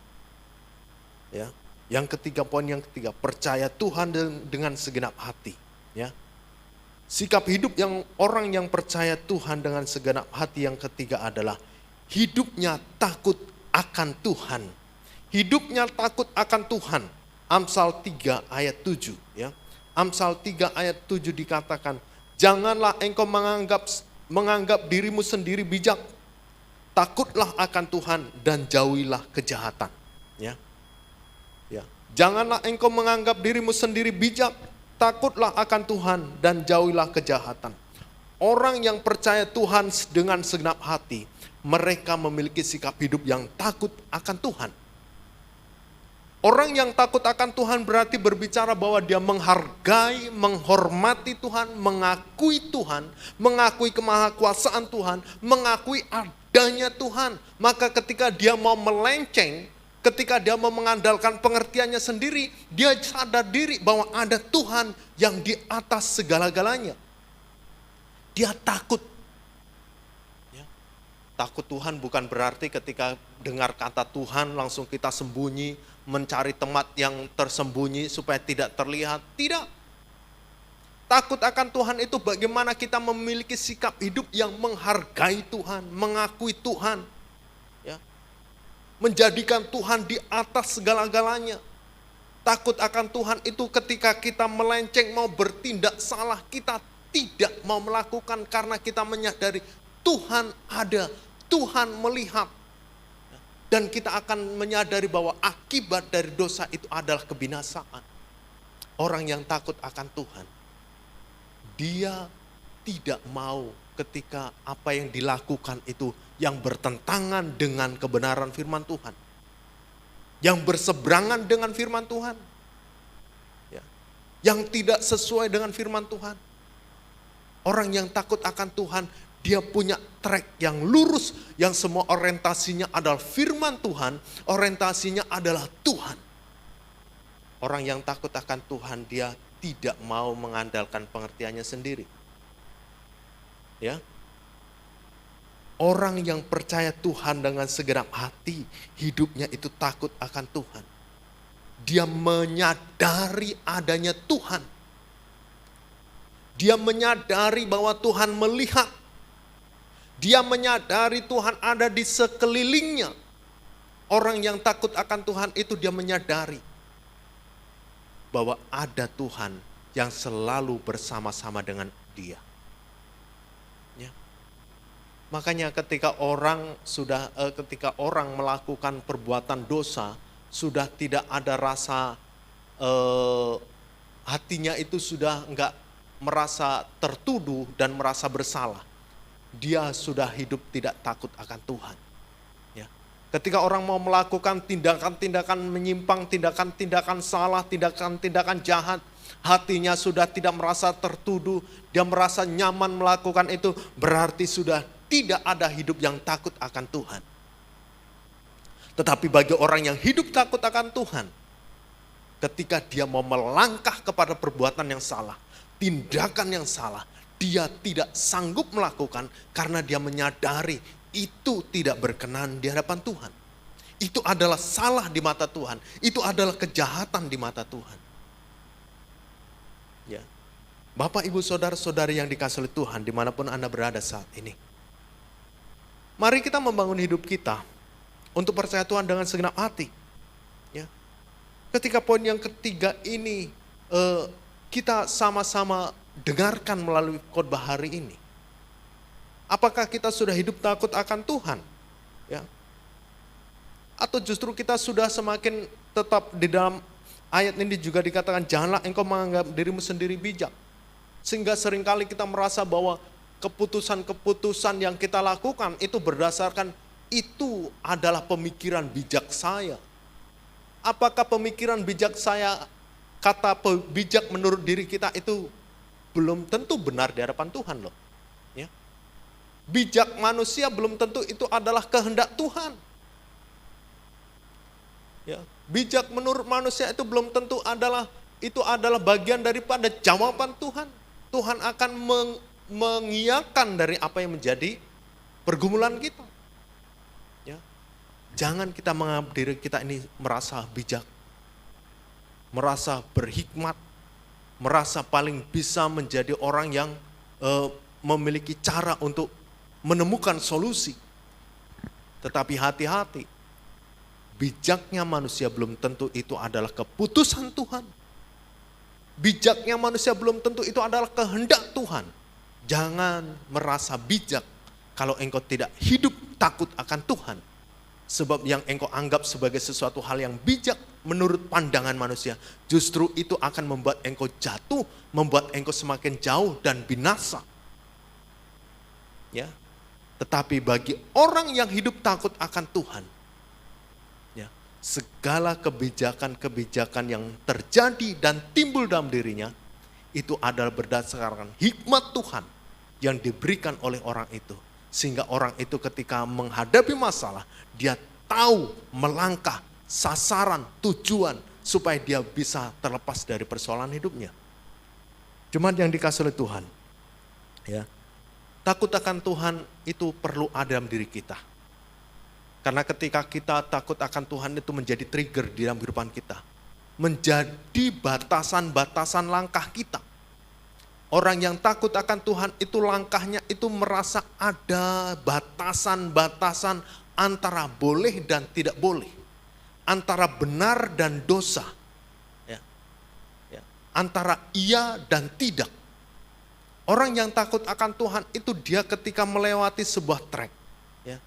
Yang ketiga, poin yang ketiga, percaya Tuhan dengan segenap hati, ya. Sikap hidup yang orang yang percaya Tuhan dengan segenap hati yang ketiga adalah hidupnya takut akan Tuhan. Hidupnya takut akan Tuhan. Amsal 3 ayat 7, ya. Amsal 3 ayat 7 dikatakan, janganlah engkau menganggap dirimu sendiri bijak. Takutlah akan Tuhan dan jauhilah kejahatan, ya. Ya. Janganlah engkau menganggap dirimu sendiri bijak. Takutlah akan Tuhan dan jauhilah kejahatan. Orang yang percaya Tuhan dengan segenap hati, mereka memiliki sikap hidup yang takut akan Tuhan. Orang yang takut akan Tuhan berarti berbicara bahwa dia menghargai, menghormati Tuhan, mengakui Tuhan, mengakui kemahakuasaan Tuhan, mengakui adanya Tuhan. Maka ketika dia mau melenceng, ketika dia mau mengandalkan pengertiannya sendiri, dia sadar diri bahwa ada Tuhan yang di atas segala-galanya. Dia takut. Ya. Takut Tuhan bukan berarti ketika dengar kata Tuhan langsung kita sembunyi, mencari tempat yang tersembunyi supaya tidak terlihat. Tidak. Takut akan Tuhan itu bagaimana kita memiliki sikap hidup yang menghargai Tuhan, mengakui Tuhan. Menjadikan Tuhan di atas segala-galanya. Takut akan Tuhan itu ketika kita melenceng, mau bertindak salah, kita tidak mau melakukan karena kita menyadari Tuhan ada, Tuhan melihat. Dan kita akan menyadari bahwa akibat dari dosa itu adalah kebinasaan. Orang yang takut akan Tuhan, dia tidak mau ketika apa yang dilakukan itu yang bertentangan dengan kebenaran firman Tuhan. Yang berseberangan dengan firman Tuhan. Ya. Yang tidak sesuai dengan firman Tuhan. Orang yang takut akan Tuhan, dia punya track yang lurus, yang semua orientasinya adalah firman Tuhan, orientasinya adalah Tuhan. Orang yang takut akan Tuhan, dia tidak mau mengandalkan pengertiannya sendiri. Ya. Orang yang percaya Tuhan dengan segenap hati, hidupnya itu takut akan Tuhan. Dia menyadari adanya Tuhan. Dia menyadari bahwa Tuhan melihat. Dia menyadari Tuhan ada di sekelilingnya. Orang yang takut akan Tuhan itu dia menyadari bahwa ada Tuhan yang selalu bersama-sama dengan dia. Ya. Makanya ketika orang melakukan perbuatan dosa, sudah tidak ada rasa hatinya itu sudah enggak merasa tertuduh dan merasa bersalah. Dia sudah hidup tidak takut akan Tuhan. Ya. Ketika orang mau melakukan tindakan-tindakan menyimpang, tindakan-tindakan salah, tindakan-tindakan jahat, hatinya sudah tidak merasa tertuduh, dia merasa nyaman melakukan itu, berarti sudah tidak ada hidup yang takut akan Tuhan. Tetapi bagi orang yang hidup takut akan Tuhan, ketika dia mau melangkah kepada perbuatan yang salah, tindakan yang salah, dia tidak sanggup melakukan karena dia menyadari itu tidak berkenan di hadapan Tuhan. Itu adalah salah di mata Tuhan. Itu adalah kejahatan di mata Tuhan. Ya. Bapak, Ibu, Saudara-saudari yang dikasihi oleh Tuhan dimanapun Anda berada saat ini. Mari kita membangun hidup kita untuk percaya Tuhan dengan segenap hati. Ya. Ketika poin yang ketiga ini kita sama-sama dengarkan melalui khotbah hari ini. Apakah kita sudah hidup takut akan Tuhan? Ya. Atau justru kita sudah semakin tetap di dalam ayat ini juga dikatakan, janganlah engkau menganggap dirimu sendiri bijak. Sehingga seringkali kita merasa bahwa keputusan-keputusan yang kita lakukan itu berdasarkan itu adalah pemikiran bijak saya. Apakah pemikiran bijak saya, kata bijak menurut diri kita itu belum tentu benar di hadapan Tuhan loh. Ya. Bijak manusia belum tentu itu adalah kehendak Tuhan. Ya. Bijak menurut manusia itu belum tentu adalah bagian daripada jawaban Tuhan. Tuhan akan mengiyakan dari apa yang menjadi pergumulan kita. Ya. Jangan kita menganggap diri kita ini merasa bijak, merasa berhikmat, merasa paling bisa menjadi orang yang memiliki cara untuk menemukan solusi. Tetapi hati-hati, bijaknya manusia belum tentu itu adalah keputusan Tuhan. Bijaknya manusia belum tentu itu adalah kehendak Tuhan. Jangan merasa bijak kalau engkau tidak hidup takut akan Tuhan. Sebab yang engkau anggap sebagai sesuatu hal yang bijak menurut pandangan manusia, justru itu akan membuat engkau jatuh, membuat engkau semakin jauh dan binasa. Ya. Tetapi bagi orang yang hidup takut akan Tuhan, ya, segala kebijakan-kebijakan yang terjadi dan timbul dalam dirinya, itu adalah berdasarkan hikmat Tuhan yang diberikan oleh orang itu. Sehingga orang itu ketika menghadapi masalah, dia tahu melangkah sasaran, tujuan, supaya dia bisa terlepas dari persoalan hidupnya. Cuman yang dikasih oleh Tuhan, ya, takut akan Tuhan itu perlu ada dalam diri kita. Karena ketika kita takut akan Tuhan itu menjadi trigger di dalam kehidupan kita. Menjadi batasan-batasan langkah kita. Orang yang takut akan Tuhan itu langkahnya itu merasa ada batasan-batasan antara boleh dan tidak boleh. Antara benar dan dosa. Ya. Ya. Antara iya dan tidak. Orang yang takut akan Tuhan itu dia ketika melewati sebuah trek. Ya.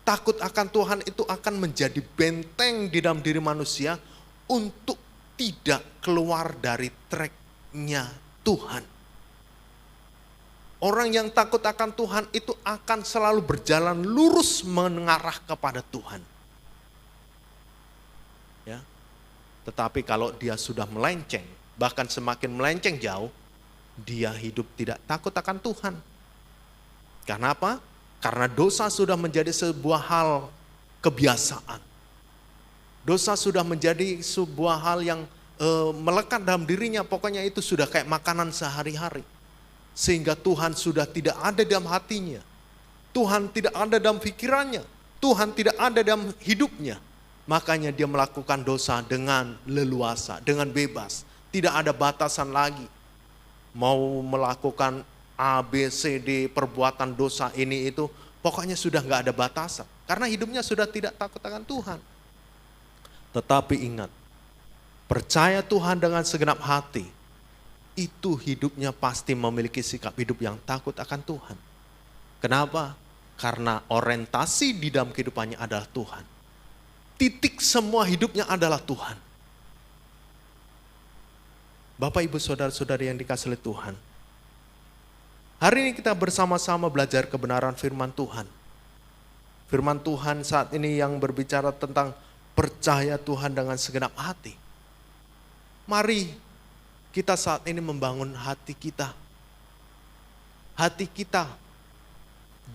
takut akan Tuhan itu akan menjadi benteng di dalam diri manusia untuk tidak keluar dari tracknya Tuhan. Orang yang takut akan Tuhan itu akan selalu berjalan lurus mengarah kepada Tuhan. Ya. Tetapi kalau dia sudah melenceng, bahkan semakin melenceng jauh, dia hidup tidak takut akan Tuhan. Karena apa? Karena dosa sudah menjadi sebuah hal kebiasaan. Dosa sudah menjadi sebuah hal yang melekat dalam dirinya, pokoknya itu sudah kayak makanan sehari-hari. Sehingga Tuhan sudah tidak ada dalam hatinya. Tuhan tidak ada dalam pikirannya. Tuhan tidak ada dalam hidupnya. Makanya dia melakukan dosa dengan leluasa, dengan bebas. Tidak ada batasan lagi. Mau melakukan A, B, C, D, perbuatan dosa ini itu, pokoknya sudah nggak ada batasan. Karena hidupnya sudah tidak takut akan Tuhan. Tetapi ingat, percaya Tuhan dengan segenap hati, itu hidupnya pasti memiliki sikap hidup yang takut akan Tuhan. Kenapa? Karena orientasi di dalam kehidupannya adalah Tuhan. Titik semua hidupnya adalah Tuhan. Bapak, Ibu, Saudara-saudari yang dikasihi oleh Tuhan. Hari ini kita bersama-sama belajar kebenaran firman Tuhan. Firman Tuhan saat ini yang berbicara tentang percaya Tuhan dengan segenap hati. Mari kita saat ini membangun hati kita. Hati kita.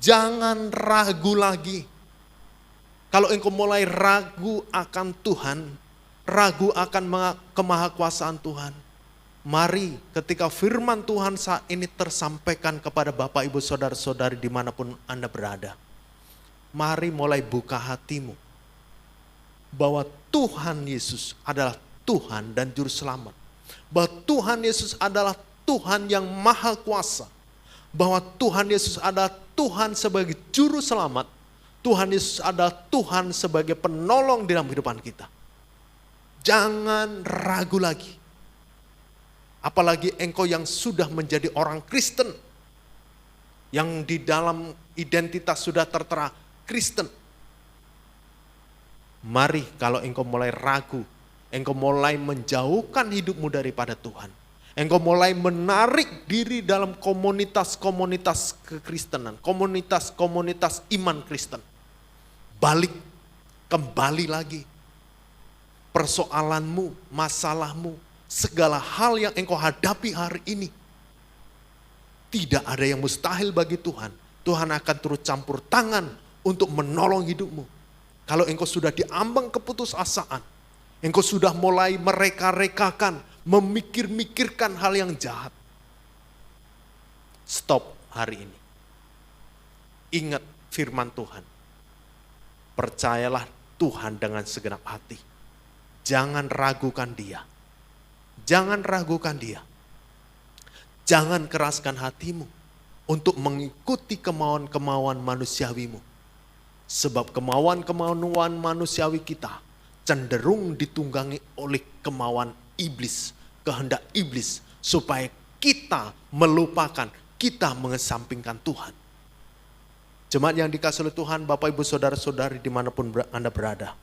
Jangan ragu lagi. Kalau engkau mulai ragu akan Tuhan, ragu akan kemahakuasaan Tuhan, mari ketika firman Tuhan saat ini tersampaikan kepada Bapak, Ibu, Saudara-saudari dimanapun Anda berada, mari mulai buka hatimu. Bahwa Tuhan Yesus adalah Tuhan dan Juru Selamat. Bahwa Tuhan Yesus adalah Tuhan yang maha kuasa. Bahwa Tuhan Yesus adalah Tuhan sebagai Juru Selamat. Tuhan Yesus adalah Tuhan sebagai penolong dalam kehidupan kita. Jangan ragu lagi. Apalagi engkau yang sudah menjadi orang Kristen. Yang di dalam identitas sudah tertera Kristen. Mari kalau engkau mulai ragu, engkau mulai menjauhkan hidupmu daripada Tuhan. Engkau mulai menarik diri dalam komunitas-komunitas kekristenan, komunitas-komunitas iman Kristen. Balik, kembali lagi. Persoalanmu, masalahmu, segala hal yang engkau hadapi hari ini. Tidak ada yang mustahil bagi Tuhan. Tuhan akan turut campur tangan untuk menolong hidupmu. Kalau engkau sudah diambang keputusasaan, engkau sudah mulai mereka-rekakan, memikir-mikirkan hal yang jahat. Stop hari ini. Ingat firman Tuhan. Percayalah Tuhan dengan segenap hati. Jangan ragukan Dia. Jangan ragukan Dia. Jangan keraskan hatimu untuk mengikuti kemauan-kemauan manusiawimu. Sebab kemauan-kemauan manusiawi kita cenderung ditunggangi oleh kemauan iblis, kehendak iblis, supaya kita melupakan, kita mengesampingkan Tuhan. Jemaat yang dikasihi oleh Tuhan, Bapak, Ibu, Saudara-saudari dimanapun Anda berada.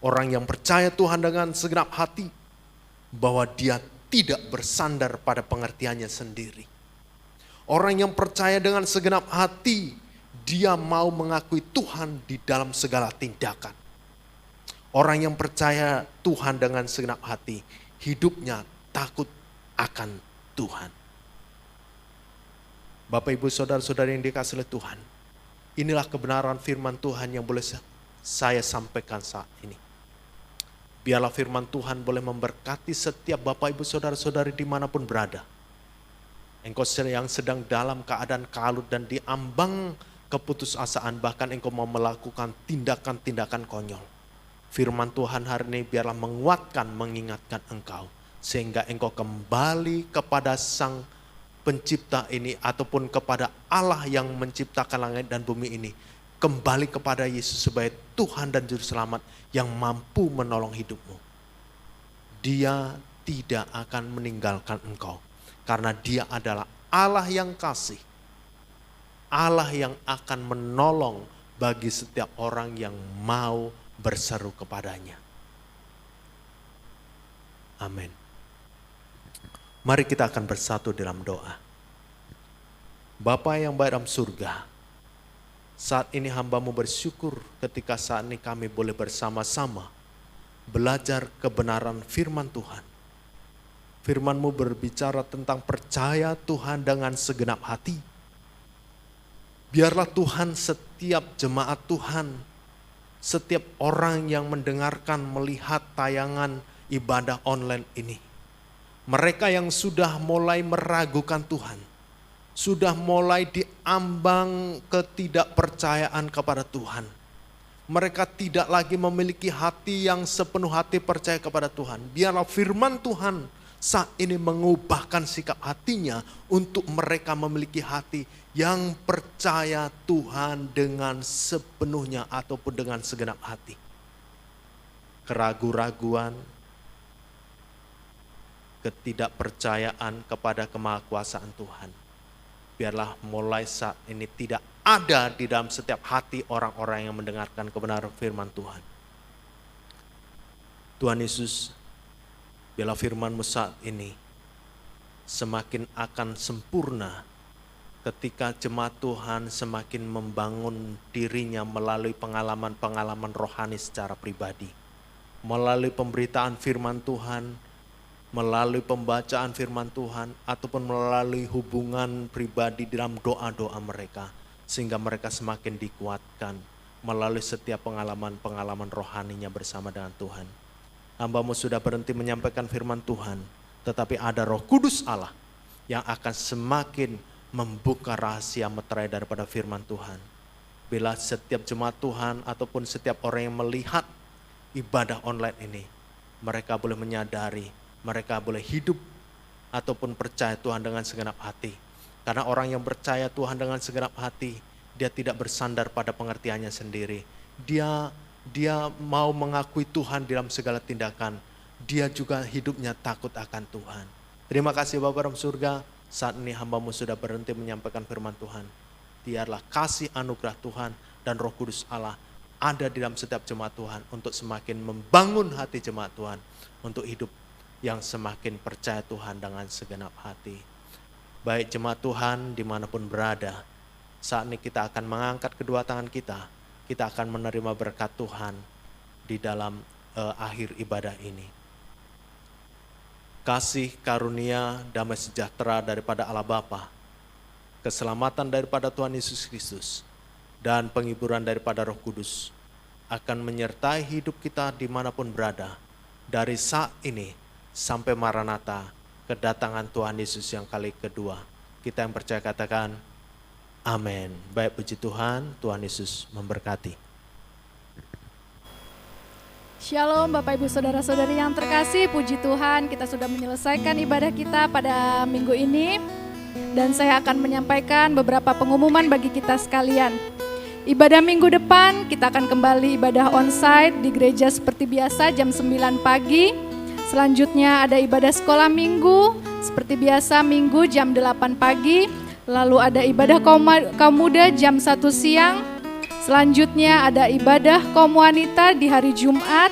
Orang yang percaya Tuhan dengan segenap hati, bahwa dia tidak bersandar pada pengertiannya sendiri. Orang yang percaya dengan segenap hati, dia mau mengakui Tuhan di dalam segala tindakan. Orang yang percaya Tuhan dengan segenap hati, hidupnya takut akan Tuhan. Bapak, Ibu, Saudara-saudari yang dikasihi oleh Tuhan, inilah kebenaran firman Tuhan yang boleh saya sampaikan saat ini. Biarlah firman Tuhan boleh memberkati setiap Bapak, Ibu, Saudara-saudari dimanapun berada. Engkau yang sedang dalam keadaan kalut dan diambang keputusasaan, bahkan engkau mau melakukan tindakan-tindakan konyol. Firman Tuhan hari ini biarlah menguatkan, mengingatkan engkau. Sehingga engkau kembali kepada Sang Pencipta ini, ataupun kepada Allah yang menciptakan langit dan bumi ini. Kembali kepada Yesus sebagai Tuhan dan Juru Selamat yang mampu menolong hidupmu. Dia tidak akan meninggalkan engkau. Karena Dia adalah Allah yang kasih. Allah yang akan menolong, bagi setiap orang yang mau berseru kepadanya. Amin. Mari kita akan bersatu dalam doa. Bapa yang baik dalam surga, saat ini hamba-Mu bersyukur ketika saat ini kami boleh bersama-sama belajar kebenaran firman Tuhan. Firman-Mu berbicara tentang percaya Tuhan dengan segenap hati. Biarlah Tuhan setiap jemaat Tuhan, setiap orang yang mendengarkan, melihat tayangan ibadah online ini, mereka yang sudah mulai meragukan Tuhan, sudah mulai diambang ketidakpercayaan kepada Tuhan. Mereka tidak lagi memiliki hati yang sepenuh hati percaya kepada Tuhan. Biarlah firman Tuhan saat ini mengubahkan sikap hatinya untuk mereka memiliki hati yang percaya Tuhan dengan sepenuhnya ataupun dengan segenap hati. Keraguan-raguan, ketidakpercayaan kepada kemahakuasaan Tuhan, biarlah mulai saat ini tidak ada di dalam setiap hati orang-orang yang mendengarkan kebenaran firman Tuhan. Tuhan Yesus, biarlah firman-Mu saat ini semakin akan sempurna ketika jemaat Tuhan semakin membangun dirinya melalui pengalaman-pengalaman rohani secara pribadi, melalui pemberitaan firman Tuhan, melalui pembacaan firman Tuhan, ataupun melalui hubungan pribadi dalam doa-doa mereka, sehingga mereka semakin dikuatkan melalui setiap pengalaman-pengalaman rohaninya bersama dengan Tuhan. Hamba-Mu sudah berhenti menyampaikan firman Tuhan, tetapi ada Roh Kudus Allah yang akan semakin membuka rahasia meterai daripada firman Tuhan. Bila setiap jemaat Tuhan ataupun setiap orang yang melihat ibadah online ini, mereka boleh menyadari, mereka boleh hidup ataupun percaya Tuhan dengan segenap hati. Karena orang yang percaya Tuhan dengan segenap hati, dia tidak bersandar pada pengertiannya sendiri. Dia mau mengakui Tuhan dalam segala tindakan. Dia juga hidupnya takut akan Tuhan. Terima kasih Bapa dalam surga, saat ini hamba-Mu sudah berhenti menyampaikan firman Tuhan. Biarlah kasih anugerah Tuhan dan Roh Kudus Allah ada di dalam setiap jemaat Tuhan untuk semakin membangun hati jemaat Tuhan untuk hidup yang semakin percaya Tuhan dengan segenap hati. Baik jemaat Tuhan dimanapun berada, saat ini kita akan mengangkat kedua tangan kita akan menerima berkat Tuhan di dalam akhir ibadah ini. Kasih karunia damai sejahtera daripada Allah Bapa, keselamatan daripada Tuhan Yesus Kristus, dan penghiburan daripada Roh Kudus akan menyertai hidup kita dimanapun berada, dari saat ini sampai Maranatha, kedatangan Tuhan Yesus yang kali kedua. Kita yang percaya katakan, amin. Baik, puji Tuhan, Tuhan Yesus memberkati. Shalom Bapak Ibu Saudara-saudari yang terkasih, puji Tuhan kita sudah menyelesaikan ibadah kita pada minggu ini. Dan saya akan menyampaikan beberapa pengumuman bagi kita sekalian. Ibadah minggu depan kita akan kembali ibadah onsite di gereja seperti biasa jam 9 pagi. Selanjutnya ada ibadah sekolah minggu seperti biasa minggu jam 8 pagi. Lalu ada ibadah kaum muda jam 1 siang. Selanjutnya ada ibadah kaum wanita di hari Jumat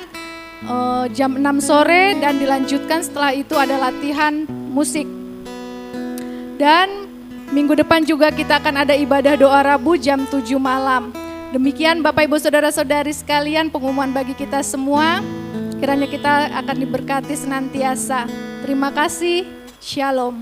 jam 6 sore dan dilanjutkan setelah itu ada latihan musik. Dan minggu depan juga kita akan ada ibadah doa Rabu jam 7 malam. Demikian Bapak Ibu Saudara-saudari sekalian pengumuman bagi kita semua. Kiranya kita akan diberkati senantiasa. Terima kasih. Shalom.